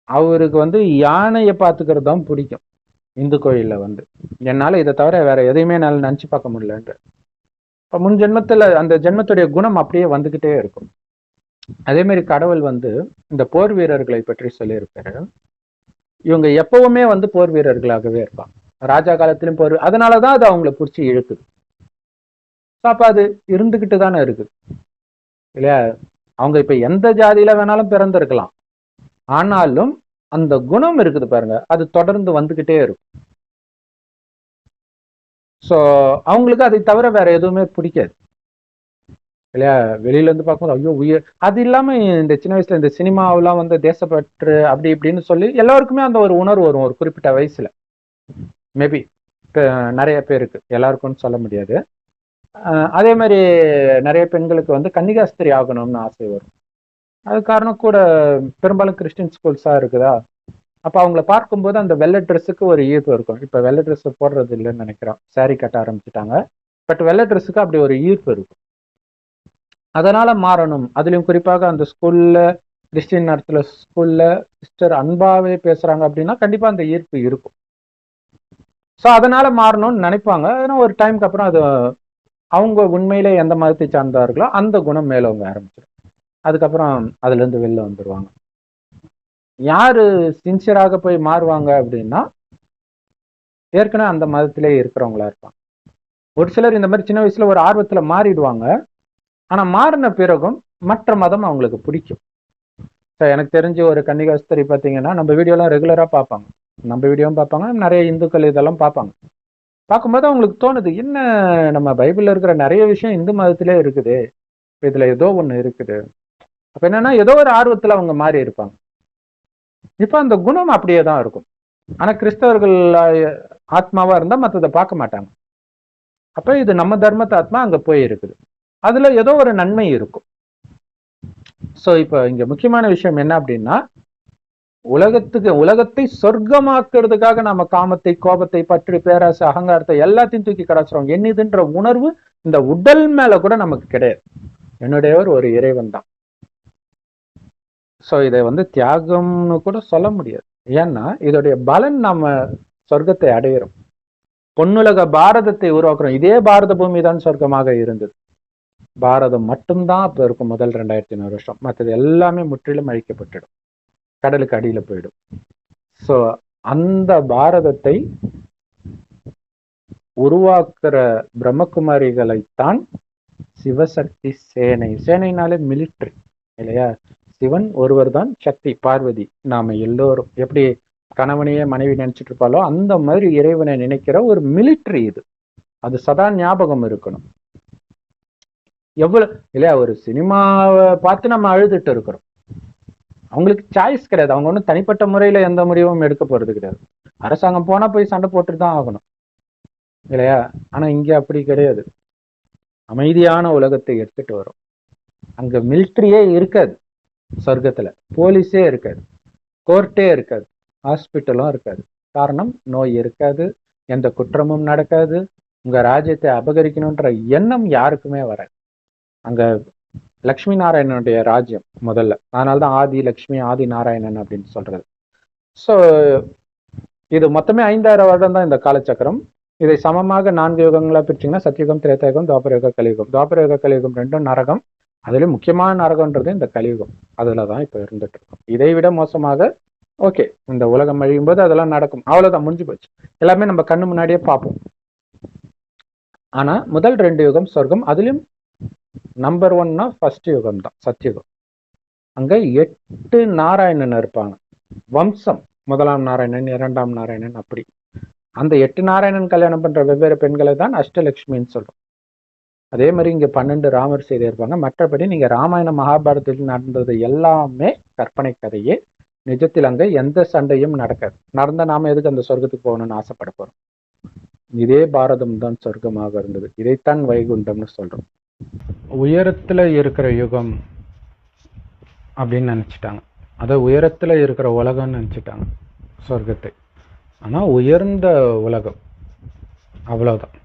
அவருக்கு யானையை பார்த்துக்கிறது தான் பிடிக்கும். இந்து கோயில்ல என்னால இதை தவிர வேற எதையுமே என்னால நினைச்சு பார்க்க முடியலன்ற. இப்ப முன் ஜென்மத்துல அந்த ஜென்மத்துடைய குணம் அப்படியே வந்துகிட்டே இருக்கும். அதே மாதிரி கடவுள் இந்த போர் வீரர்களை பற்றி சொல்லியிருப்பாரு. இவங்க எப்பவுமே போர் வீரர்களாகவே இருப்பாங்க. ராஜா காலத்திலும் போர், அதனாலதான் அது அவங்களை பிடிச்சி இழுக்குது. அப்ப அது இருந்துகிட்டு தானே இருக்குது, இல்லையா? அவங்க இப்ப எந்த ஜாதியில வேணாலும் பிறந்திருக்கலாம், ஆனாலும் அந்த குணம் இருக்குது பாருங்க, அது தொடர்ந்து வந்துகிட்டே இருக்கும். சோ அவங்களுக்கு அதை தவிர வேற எதுவுமே பிடிக்காது, இல்லையா? வெளியில பார்க்கும்போது ஐயோ உயிர். அது இல்லாம இந்த சின்ன வயசுல இந்த சினிமாவெல்லாம் தேசப்பற்று அப்படி இப்படின்னு சொல்லி எல்லாருக்குமே அந்த ஒரு உணர்வு வரும் ஒரு குறிப்பிட்ட வயசுல. மேபி நிறைய பேருக்கு, எல்லாருக்கும் சொல்ல முடியாது. அதே மாதிரி நிறைய பெண்களுக்கு கன்னிகாஸ்திரி ஆகணும்னு ஆசை வரும். அது காரணம் கூட பெரும்பாலும் கிறிஸ்டின் ஸ்கூல்ஸா இருக்குதா. அப்ப அவங்கள பார்க்கும்போது அந்த வெள்ளை ட்ரெஸ்ஸுக்கு ஒரு ஈர்ப்பு இருக்கும். இப்ப வெள்ளை ட்ரெஸ் போடுறது இல்லைன்னு நினைக்கிறோம், சாரி கட்ட ஆரம்பிச்சுட்டாங்க. பட் வெள்ளை ட்ரெஸ்ஸுக்கு அப்படி ஒரு ஈர்ப்பு இருக்கும். அதனால மாறணும். அதுலயும் குறிப்பாக அந்த ஸ்கூல்ல, கிறிஸ்டின் நடத்துல ஸ்கூல்ல சிஸ்டர் அன்பாவே பேசுறாங்க அப்படின்னா கண்டிப்பா அந்த ஈர்ப்பு இருக்கும். ஸோ அதனால மாறணும்னு நினைப்பாங்க. ஏன்னா ஒரு டைமுக்கு அப்புறம் அது அவங்க உண்மையிலே எந்த மதத்தை சார்ந்தார்களோ அந்த குணம் மேலவங்க ஆரம்பிச்சிடும். அதுக்கப்புறம் அதுல இருந்து வெளில வந்துடுவாங்க. யாரு சின்சியராக போய் மாறுவாங்க அப்படின்னா, ஏற்கனவே அந்த மதத்திலே இருக்கிறவங்களா இருப்பாங்க. ஒரு சிலர் இந்த மாதிரி சின்ன வயசுல ஒரு ஆர்வத்துல மாறிடுவாங்க. ஆனா மாறின பிறகும் மற்ற மதம் அவங்களுக்கு பிடிக்கும். எனக்கு தெரிஞ்சு ஒரு கன்னிகாஸ்திரி பார்த்தீங்கன்னா நம்ம வீடியோலாம் ரெகுலரா பார்ப்பாங்க, நம்ம வீடியோவும் பார்ப்பாங்க, நிறைய இந்துக்கள் இதெல்லாம் பார்ப்பாங்க. பார்க்கும்போது அவங்களுக்கு தோணுது, என்ன நம்ம பைபிள்ல இருக்கிற நிறைய விஷயம் இந்து மதத்திலே இருக்குது, இதுல ஏதோ ஒண்ணு இருக்குது. அப்ப என்னன்னா ஏதோ ஒரு ஆர்வத்துல அவங்க மாறி இருப்பாங்க. இப்ப அந்த குணம் அப்படியே தான் இருக்கும். ஆனா கிறிஸ்தவர்கள் ஆத்மாவா இருந்தா மற்றதை பார்க்க மாட்டாங்க. அப்ப இது நம்ம தர்மத்து ஆத்மா அங்க போய் இருக்குது, அதுல ஏதோ ஒரு நன்மை இருக்கும். சோ இப்ப இங்க முக்கியமான விஷயம் என்ன அப்படின்னா, உலகத்தை சொர்க்கமாக்குறதுக்காக நம்ம காமத்தை, கோபத்தை, பற்று, பேராசை, அகங்காரத்தை எல்லாத்தையும் தூக்கி கடாச்சுறோம். என்னதுன்ற உணர்வு இந்த உடல் மேல கூட நமக்கு கிடையாது. என்னுடையவர் ஒரு இறைவன் தான். சோ இதை தியாகம்னு கூட சொல்ல முடியாது. ஏன்னா இதோடைய பலன் நம்ம சொர்க்கத்தை அடையிறோம். பொன்னுலக பாரதத்தை உருவாக்குறோம். இதே பாரத பூமி தான் சொர்க்கமாக இருந்தது. பாரதம் மட்டும்தான் அப்ப இருக்கும் முதல் 2500 வருஷம். மற்றது எல்லாமே முற்றிலும் அழிக்கப்பட்டுடும், கடலுக்கு அடியில போயிடும். சோ அந்த பாரதத்தை உருவாக்குற பிரம்மகுமாரிகளைத்தான் சிவசக்தி சேனை. சேனைனாலே மிலிட்ரி, இல்லையா? சிவன் ஒருவர் தான் சக்தி, பார்வதி. நாம எல்லோரும் எப்படி கணவனையே மனைவி நினைச்சிட்டு இருப்பாலோ அந்த மாதிரி இறைவனை நினைக்கிற ஒரு மிலிட்ரி இது. அது சதா ஞாபகம் இருக்கணும். எவ்வளவு இல்லையா, ஒரு சினிமாவை பார்த்து நம்ம அழுதுட்டு இருக்கிறோம். அவங்களுக்கு சாய்ஸ் கிடையாது. அவங்க ஒன்றும் தனிப்பட்ட முறையில எந்த முடிவும் எடுக்க போறது கிடையாது. அரசாங்கம் போனா போய் சண்டை போட்டுட்டு தான் ஆகணும் இல்லையா. ஆனா இங்க அப்படி கிடையாது. அமைதியான உலகத்தை எடுத்துட்டு வரும். அங்க மிலிட்ரியே இருக்காது, சொர்க்கத்துல போலீஸே இருக்காது, கோர்ட்டே இருக்காது, ஹாஸ்பிட்டலும் இருக்காது. காரணம், நோய் இருக்காது, எந்த குற்றமும் நடக்காது, உங்க ராஜ்யத்தை அபகரிக்கணும்ன்ற எண்ணம் யாருக்குமே வராது. அங்க லக்ஷ்மி நாராயணனுடைய ராஜ்யம் முதல்ல. அதனால்தான் ஆதி லக்ஷ்மி ஆதி நாராயணன் அப்படின்னு சொல்றது. ஸோ இது மொத்தமே 5000 வருடம் தான் இந்த காலச்சக்கரம். இதை சமமாக 4 யுகங்களா பிரிச்சிங்கன்னா சத்தியுகம், திரேதாயுகம், துவாபரயுகம், கலியுகம். துவாபரயுக கலியுகம் ரெண்டும் நரகம். அதுலயும் முக்கியமான நரகம்ன்றது இந்த கலியுகம். அதுலதான் இப்ப இருந்துட்டு இருக்கோம். இதை விட மோசமாக ஓகே, இந்த உலகம் அழியும் போது அதெல்லாம் நடக்கும், அவ்வளவுதான், முடிஞ்சு போச்சு. எல்லாமே நம்ம கண்ணு முன்னாடியே பார்ப்போம். ஆனா முதல் 2 யுகம் சொர்க்கம். அதுலயும் நம்பர் 1னா ஃபர்ஸ்ட் யுகம் தான், சத்தியுகம். அங்க 8 நாராயணன் இருப்பாங்க, வம்சம். 1ஆம் நாராயணன், 2ஆம் நாராயணன், அப்படி அந்த 8 நாராயணன் கல்யாணம் பண்ற வெவ்வேறு பெண்களை தான் அஷ்டலட்சுமின்னு சொல்றோம். அதே மாதிரி இங்க 12 ராமர் செய்தி இருப்பாங்க. மற்றபடி நீங்க ராமாயண மகாபாரதத்தில் நடந்தது எல்லாமே கற்பனை கதையே. நிஜத்தில் அங்க எந்த சண்டையும் நடக்காது. நடந்தா நாம எதுக்கு அந்த சொர்க்கத்துக்கு போகணும்னு ஆசைப்பட போறோம்? இதே பாரதம் தான் சொர்க்கமாக இருந்தது. இதைத்தான் வைகுண்டம்னு சொல்றோம். உயரத்துல இருக்கிற யுகம் அப்படின்னு நினைச்சிட்டாங்க. அதை உயரத்துல இருக்கிற உலகம்னு நினைச்சிட்டாங்க சொர்க்கத்தை. ஆனா உயர்ந்த உலகம் அவ்வளவுதான்.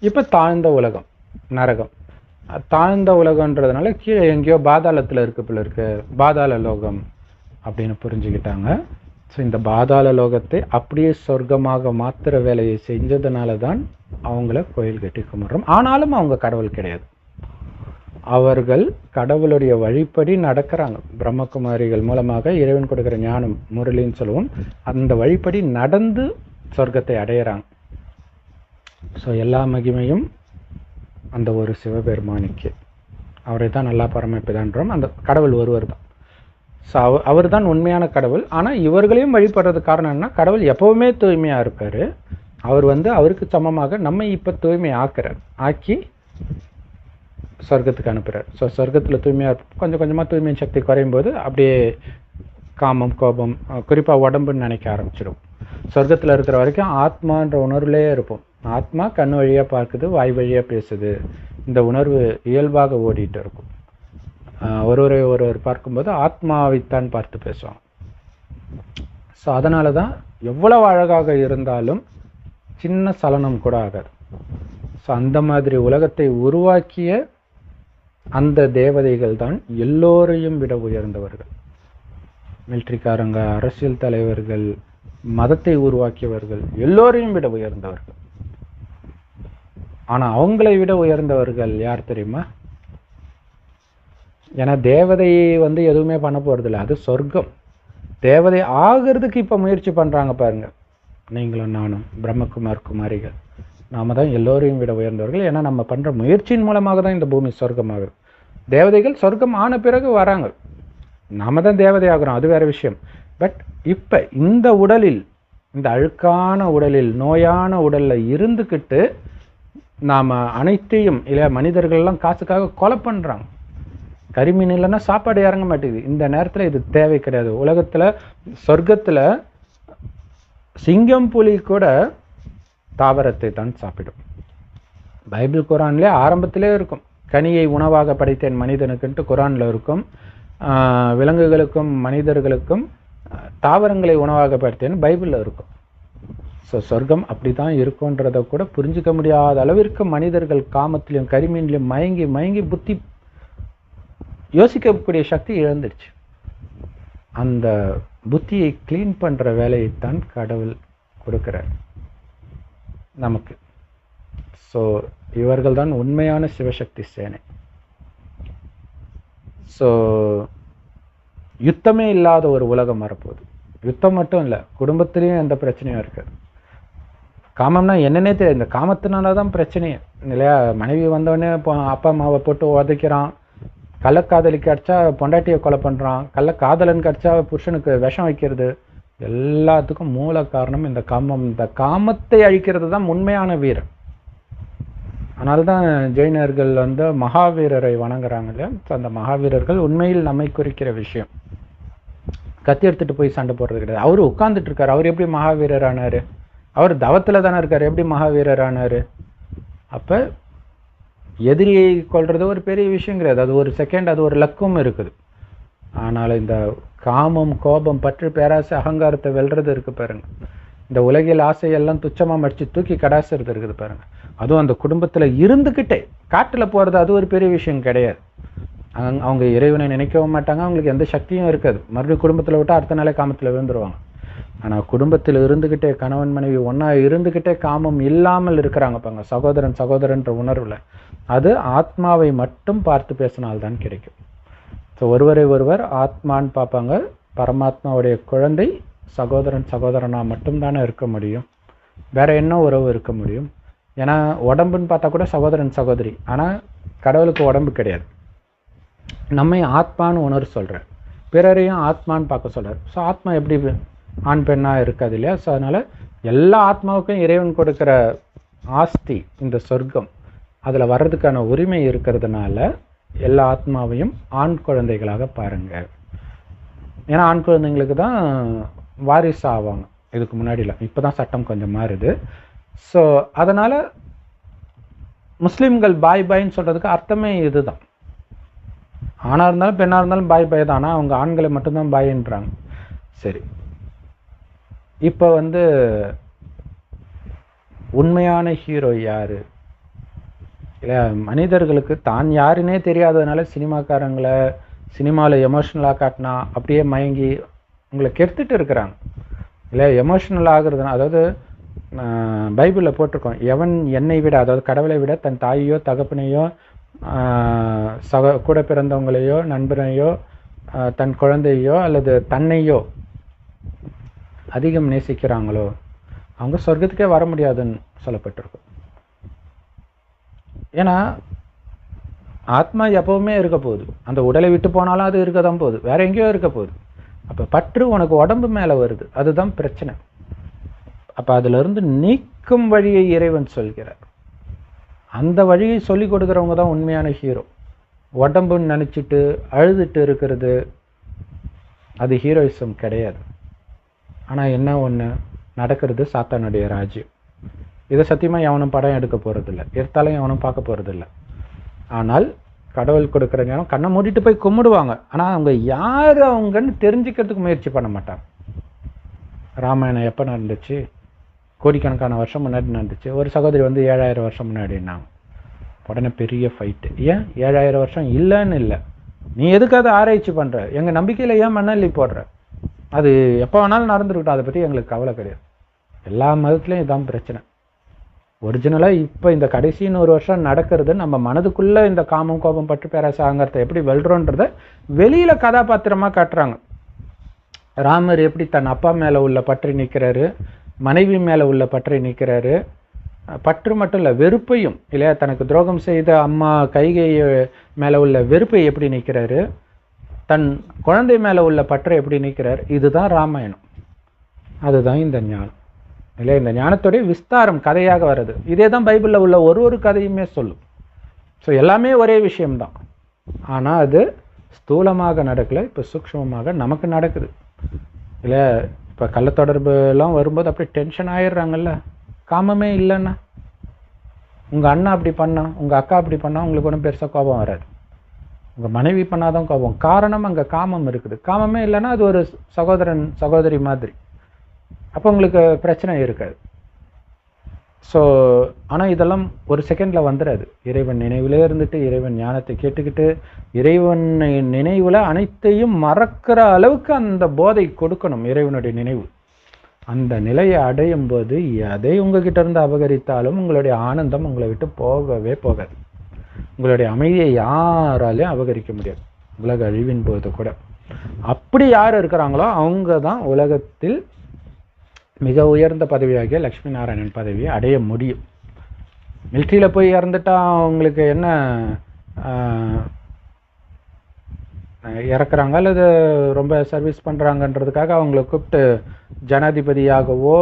இப்ப தாழ்ந்த உலகம் நரகம். தாழ்ந்த உலகம்ன்றதுனால கீழே எங்கேயோ பாதாளத்துல இருக்கு பாதாள லோகம் அப்படின்னு புரிஞ்சுக்கிட்டாங்க. ஸோ இந்த பாதாள லோகத்தை அப்படியே சொர்க்கமாக மாத்திர வேலையை செஞ்சதுனால தான் அவங்கள கோயில் கட்டி கும்பிட்றோம். ஆனாலும் அவங்க கடவுள் கிடையாது. அவர்கள் கடவுளுடைய வழிப்படி நடக்கிறாங்க. பிரம்மகுமாரிகள் மூலமாக இறைவன் கொடுக்கிற ஞானம், முரளின்னு சொல்லுவோம், அந்த வழிப்படி நடந்து சொர்க்கத்தை அடையிறாங்க. ஸோ எல்லா மகிமையும் அந்த ஒரு சிவபெருமானிக்கு. அவரை தான் நல்லா பரமபிதான்றோம். அந்த கடவுள் ஒருவர் தான். ஸோ அவர் தான் உண்மையான கடவுள். ஆனால் இவர்களையும் வழிபடுறது காரணம் என்ன? கடவுள் எப்பவுமே தூய்மையாக இருப்பார். அவர் அவருக்கு சமமாக நம்ம இப்போ தூய்மை ஆக்கி சொர்க்கத்துக்கு அனுப்புகிறார். ஸோ சொர்க்கத்தில் தூய்மையாக கொஞ்சம் கொஞ்சமாக தூய்மையின் சக்தி குறையும் போது அப்படியே காமம், கோபம், குறிப்பாக உடம்புன்னு நினைக்க ஆரம்பிச்சிடும். சொர்க்கத்தில் இருக்கிற வரைக்கும் ஆத்மான்ற உணர்வுலேயே இருப்போம். ஆத்மா கண் வழியாக பார்க்குது, வாய் வழியாக பேசுது. இந்த உணர்வு இயல்பாக ஓடிட்டு இருக்கும். ஒருவர் பார்க்கும்போது ஆத்மாவைத்தான் பார்த்து பேசுவாங்க. ஸோ அதனால தான் எவ்வளவு அழகாக இருந்தாலும் சின்ன சலனம் கூட ஆகாது. ஸோ அந்த மாதிரி உலகத்தை உருவாக்கிய அந்த தேவதைகள் தான் எல்லோரையும் விட உயர்ந்தவர்கள். மிலிட்ரிக்காரங்க, அரசியல் தலைவர்கள், மதத்தை உருவாக்கியவர்கள் எல்லோரையும் விட உயர்ந்தவர்கள். ஆனா அவங்களை விட உயர்ந்தவர்கள் யார் தெரியுமா? ஏன்னா தேவதையை எதுவுமே பண்ண போறது இல்லை, அது சொர்க்கம். தேவதை ஆகிறதுக்கு இப்ப முயற்சி பண்றாங்க பாருங்க, நீங்களும் நானும் பிரம்மகுமார் குமாரிகள். நாம தான் எல்லோரையும் விட உயர்ந்தவர்கள். ஏன்னா நம்ம பண்ற முயற்சியின் மூலமாக தான் இந்த பூமி சொர்க்கமாகுது. தேவதைகள் சொர்க்கம் ஆன பிறகு வராங்க, நாம தான் தேவதை ஆகிறோம், அது வேற விஷயம். பட் இப்ப இந்த உடலில், இந்த அழுக்கான உடலில், நோயான உடல்ல இருந்துக்கிட்டு நாம அனைத்தையும் இல்லையா, மனிதர்கள்லாம் காசுக்காக கொலை பண்றாங்க. கரிமீன் இல்லைன்னா சாப்பாடு இறங்க மாட்டேங்குது. இந்த நேரத்துல இது தேவை கிடையாது. உலகத்துல சொர்க்கத்துல சிங்கம், புலி கூட தாவரத்தை தான் சாப்பிடும். பைபிள் குரான்லேயே ஆரம்பத்திலே இருக்கும், கனியை உணவாக படைத்தேன் மனிதனுக்குன்ட்டு குரான்ல இருக்கும். விலங்குகளுக்கும் மனிதர்களுக்கும் தாவரங்களை உணவாக படைத்தேன் பைபிள்ல இருக்கும். ஸோ சொர்க்கம் அப்படிதான் இருக்கும்ன்றத கூட புரிஞ்சுக்க முடியாத அளவிற்கு மனிதர்கள் காமத்திலையும் கரிமீன்லையும் மயங்கி மயங்கி புத்தி யோசிக்கக்கூடிய சக்தி இழந்துடுச்சு. அந்த புத்தியை கிளீன் பண்ற வேலையைத்தான் கடவுள் கொடுக்கிறார் நமக்கு. ஸோ இவர்கள் தான் உண்மையான சிவசக்தி சேனை. ஸோ யுத்தமே இல்லாத ஒரு உலகம் வரப்போகுது. யுத்தம் மட்டும் இல்லை, குடும்பத்திலையும் எந்த பிரச்சனையும் இருக்காது. காமம்னா என்னன்னே தெரியாது. இந்த காமத்தினால தான் பிரச்சனையே இல்லையா. மனைவி வந்தோடனே அப்பா அம்மாவை போட்டு உதைக்கிறான், கள்ளக்காதலிக்கு அடிச்சா பொண்டாட்டியை கொலை பண்றான், கள்ளக்காதலனுக்கு அடிச்சா புருஷனுக்கு விஷம் வைக்கிறது. எல்லாத்துக்கும் மூல காரணம் இந்த காமம். இந்த காமத்தை அழிக்கிறது தான் உண்மையான வீரன். அதனால்தான் ஜெயினர்கள் வந்து மகாவீரரை வணங்குறாங்க இல்லையா. அந்த மகாவீரர்கள் உண்மையில் நம்மை குறிக்கிற விஷயம். கத்தி எடுத்துட்டு போய் சண்டை போடுறது கிடையாது. அவரு உட்கார்ந்துட்டு இருக்காரு. அவர் எப்படி மகாவீரர் ஆனாரு? அவர் தவத்துல தானே இருக்காரு, எப்படி மகாவீரர் ஆனாரு? அப்ப எதிரியை கொள்றது ஒரு பெரிய விஷயம் கிடையாது. அது ஒரு செகண்ட், அது ஒரு லக்கும் இருக்குது. ஆனால் இந்த காமம், கோபம், பற்று, பேராசை, அகங்காரத்தை வெல்றது இருக்கு பாருங்க. இந்த உலகில் ஆசையெல்லாம் துச்சமா மடிச்சு தூக்கி கடாசுறது இருக்குது பாருங்க. அதுவும் அந்த குடும்பத்துல இருந்துகிட்டே காட்டுல போறது, அது ஒரு பெரிய விஷயம் கிடையாது. அவங்க இறைவனை நினைக்கவும் மாட்டாங்க, அவங்களுக்கு எந்த சக்தியும் இருக்காது. மறுபடியும் குடும்பத்துல விட்டா அடுத்த நாளே காமத்துல விழுந்துருவாங்க. ஆனா குடும்பத்தில் இருந்துகிட்டே, கணவன் மனைவி ஒன்னா இருந்துகிட்டே காமம் இல்லாமல் இருக்கிறாங்க பாங்க, சகோதரன் சகோதரன்ற உணர்வுல. அது ஆத்மாவை மட்டும் பார்த்து பேசினால்தான் கிடைக்கும். ஸோ ஒருவரை ஒருவர் ஆத்மான்னு பார்ப்பாங்க. பரமாத்மாவுடைய குழந்தை சகோதரன் சகோதரனா மட்டும்தானே இருக்க முடியும். வேற என்ன உறவு இருக்க முடியும்? ஏன்னா உடம்புன்னு பார்த்தா கூட சகோதரன் சகோதரி, ஆனா கடவுளுக்கு உடம்பு கிடையாது. நம்மை ஆத்மான்னு உணர்வு சொல்றார், பிறரையும் ஆத்மான்னு பார்க்க சொல்றார். ஸோ ஆத்மா எப்படி ஆண் பெண்ணா இருக்காது இல்லையா. ஸோ அதனால எல்லா ஆத்மாவுக்கும் இறைவன் கொடுக்கிற ஆஸ்தி இந்த சொர்க்கம், அதுல வர்றதுக்கான உரிமை இருக்கிறதுனால எல்லா ஆத்மாவையும் ஆண் குழந்தைகளாக பாருங்க. ஏன்னா ஆண் குழந்தைங்களுக்கு தான் வாரிசு ஆவாங்க. இதுக்கு முன்னாடிலாம், இப்போதான் சட்டம் கொஞ்சம் மாறுது. ஸோ அதனால முஸ்லிம்கள் பாய் பாய்ன்னு சொல்றதுக்கு அர்த்தமே இதுதான். ஆணா இருந்தாலும் பெண்ணா இருந்தாலும் பாய் பாய் தான். ஆனால் அவங்க ஆண்களை மட்டும்தான் பாய்ன்றாங்க. சரி, இப்போ வந்து உண்மையான ஹீரோ யாரு? இல்லை, மனிதர்களுக்கு தான் யாருன்னே தெரியாததுனால சினிமாக்காரங்களை சினிமாவில் எமோஷ்னலாக காட்டினா அப்படியே மயங்கி உங்களை கெடுத்துட்டு இருக்கிறாங்க. இல்லை, எமோஷ்னல் ஆகுறதுனா, அதாவது பைபிளில் போட்டிருக்கோம், எவன் என்னை விட, அதாவது கடவுளை விட தன் தாயையோ தகப்பனையோ கூட பிறந்தவங்களையோ நண்பனையோ தன் குழந்தையோ அல்லது தன்னையோ அதிகம் நேசிக்கிறாங்களோ அவங்க சொர்க்கத்துக்கே வர முடியாதுன்னு சொல்லப்பட்டிருக்கும். ஏன்னா ஆத்மா எப்பவுமே இருக்க போகுது. அந்த உடலை விட்டு போனாலும் அது இருக்க தான் போகுது, வேற எங்கேயோ இருக்க போகுது. அப்ப பற்று உனக்கு உடம்பு மேல வருது, அதுதான் பிரச்சனை. அப்ப அதுல இருந்து நீக்கும் வழியை இறைவன் சொல்கிறார். அந்த வழியை சொல்லி கொடுக்குறவங்க தான் உண்மையான ஹீரோ. உடம்புன்னு நினைச்சிட்டு அழுதுட்டு இருக்கிறது அது ஹீரோயிசம் கிடையாது. ஆனா என்ன ஒண்ணு நடக்கிறது, சாத்தானுடைய ராஜ்யம். இதை சத்தியமா எவனும் படம் எடுக்க போறதில்லை, எடுத்தாலும் எவனும் பார்க்க போறதில்லை. ஆனால் கடவுள் கொடுக்குற ஞானம் கண்ணை மூடிட்டு போய் கும்பிடுவாங்க. ஆனா அவங்க யாரு அவங்கன்னு தெரிஞ்சுக்கிறதுக்கு முயற்சி பண்ண மாட்டாங்க. ராமாயணம் எப்ப நடந்துச்சு? கோடிக்கணக்கான வருஷம் முன்னாடி நடந்துச்சு. ஒரு சகோதரி வந்து 7000 வருஷம் முன்னாடின்னாங்க. உடனே பெரிய ஃபைட்டு. ஏன் 7000 வருஷம் இல்லைன்னு இல்லை, நீ எதுக்காவது ஆராய்ச்சி பண்ற? எங்க நம்பிக்கையில ஏன் மண்ணள்ளி போடுற? அது எப்போ வேணாலும் நடந்துருக்கட்டும், அதை பத்தி எங்களுக்கு கவலை கிடையாது. எல்லா மதத்துலையும் இதுதான் பிரச்சனை. ஒரிஜினலா இப்ப இந்த கடைசி 100 வருஷம் நடக்கிறது நம்ம மனதுக்குள்ள இந்த காமம் கோபம் பற்று பேராசை அகங்காரத்தை எப்படி வெல்றோன்றத வெளியில கதாபாத்திரமா காட்டுறாங்க. ராமர் எப்படி தன் அப்பா மேல உள்ள பற்றை நீக்கிறாரு, மனைவி மேல உள்ள பற்றை நீக்கிறாரு. பற்று மட்டும் இல்ல, வெறுப்பையும் இல்லையா, தனக்கு துரோகம் செய்த அம்மா கைகை மேல உள்ள வெறுப்பை எப்படி நீக்கிறாரு, தன் குழந்தை மேல உள்ள பற்றை எப்படி நீக்கிறார். இதுதான் ராமாயணம். அதுதான் இந்த ஞானம் இல்லையா. இந்த ஞானத்துடைய விஸ்தாரம் கதையாக வருது. இதே தான் பைபிளில் உள்ள ஒரு கதையுமே சொல்லும். ஸோ எல்லாமே ஒரே விஷயம்தான். ஆனால் அது ஸ்தூலமாக நடக்கல, இப்போ சூக்ஷ்மமாக நமக்கு நடக்குது இல்லையா. இப்போ கள்ளத்தொடர்பு எல்லாம் வரும்போது அப்படி டென்ஷன் ஆயிடுறாங்கல்ல. காமமே இல்லைன்னா, உங்கள் அண்ணா அப்படி பண்ணா, உங்கள் அக்கா அப்படி பண்ணா உங்களுக்கு ஒன்றும் பெருசாக கோபம் வராது. உங்கள் மனைவி பண்ணாதான் கோபம். காரணம் அங்கே காமம் இருக்குது. காமமே இல்லைன்னா அது ஒரு சகோதரன் சகோதரி மாதிரி. அப்போ உங்களுக்கு பிரச்சனை இருக்காது. ஸோ ஆனால் இதெல்லாம் ஒரு செகண்டில் வந்துடாது. இறைவன் நினைவிலே இருந்துட்டு இறைவன் ஞானத்தை கேட்டுக்கிட்டு இறைவன் நினைவில் அனைத்தையும் மறக்கிற அளவுக்கு அந்த போதை கொடுக்கணும். இறைவனுடைய நினைவு அந்த நிலையை அடையும் போது எதை உங்ககிட்ட இருந்து அபகரித்தாலும் உங்களுடைய ஆனந்தம் உங்களை விட்டு போகவே போகாது. உங்களுடைய அமைதியை யாராலையும் அபகரிக்க முடியாது, உலக அழிவின் போது கூட. அப்படி யார் இருக்கிறாங்களோ அவங்க தான் உலகத்தில் மிக உயர்ந்த பதவியாகிய லக்ஷ்மி நாராயணன் பதவியை அடைய முடியும். மிலிட்ரியில் போய் இறந்துட்டா அவங்களுக்கு என்ன இறக்குறாங்க அல்லது ரொம்ப சர்வீஸ் பண்ணுறாங்கன்றதுக்காக அவங்கள கூப்பிட்டு ஜனாதிபதியாகவோ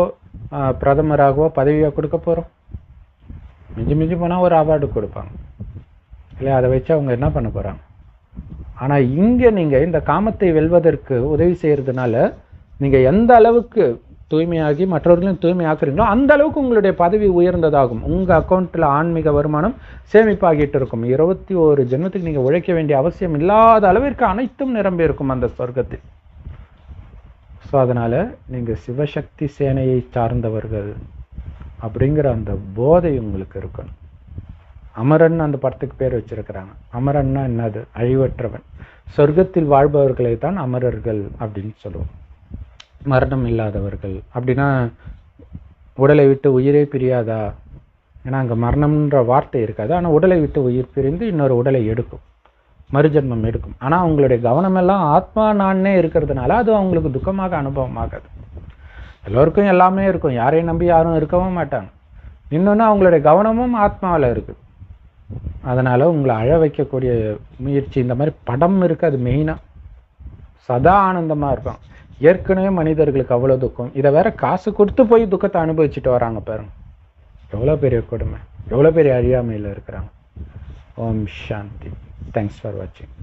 பிரதமராகவோ பதவியாக கொடுக்க போகிறோம்? மிஞ்சி மிஞ்சி போனால் ஒரு அவார்டு கொடுப்பாங்க இல்லையா, அதை வச்சு அவங்க என்ன பண்ண போகிறாங்க. ஆனால் இங்கே நீங்கள் இந்த காமத்தை வெல்வதற்கு உதவி செய்கிறதுனால நீங்கள் எந்த அளவுக்கு தூய்மையாகி மற்றவர்களையும் தூய்மையாக்குறீங்களோ அந்த அளவுக்கு உங்களுடைய பதவி உயர்ந்ததாகும். உங்கள் அக்கௌண்ட்டில் ஆன்மீக வருமானம் சேமிப்பாகிட்டு இருக்கும். 21 ஜென்மத்துக்கு நீங்கள் உழைக்க வேண்டிய அவசியம் இல்லாத அளவிற்கு அனைத்தும் நிரம்பி இருக்கும் அந்த சொர்க்கத்தில். ஸோ அதனால் நீங்கள் சிவசக்தி சேனையை சார்ந்தவர்கள் அப்படிங்கிற அந்த போதை உங்களுக்கு இருக்கணும். அமரன் அந்த படத்துக்கு பேர் வச்சிருக்கிறாங்க. அமரன்னா என்னது? அழிவற்றவன். சொர்க்கத்தில் வாழ்பவர்களை தான் அமரர்கள் அப்படின்னு சொல்லுவோம். மரணம் இல்லாதவர்கள் அப்படின்னா உடலை விட்டு உயிரே பிரியாதா? ஏன்னா அங்கே மரணம்ன்ற வார்த்தை இருக்காது. ஆனால் உடலை விட்டு உயிர் பிரிந்து இன்னொரு உடலை எடுக்கும், மறுஜன்மம் எடுக்கும். ஆனால் அவங்களுடைய கவனமெல்லாம் ஆத்மா நானே இருக்கிறதுனால அது அவங்களுக்கு துக்கமாக அனுபவம் ஆகாது. எல்லோருக்கும் எல்லாமே இருக்கும், யாரையும் நம்பி யாரும் இருக்கவும் மாட்டாங்க. இன்னொன்று அவங்களுடைய கவனமும் ஆத்மாவில் இருக்குது. அதனால் உங்களை அழ வைக்கக்கூடிய முயற்சி இந்த மாதிரி படம் இருக்குது. அது மெயினாக சதா ஆனந்தமாக இருக்கும். ஏற்கனவே மனிதர்களுக்கு அவ்வளோ துக்கம், இதை வேற காசு கொடுத்து போய் துக்கத்தை அனுபவிச்சுட்டு வராங்க பாருங்க. எவ்வளோ பெரிய கொடுமை, எவ்வளோ பெரிய அழியாமையில் இருக்கிறாங்க. ஓம் சாந்தி. தேங்க்ஸ் ஃபார் வாட்சிங்.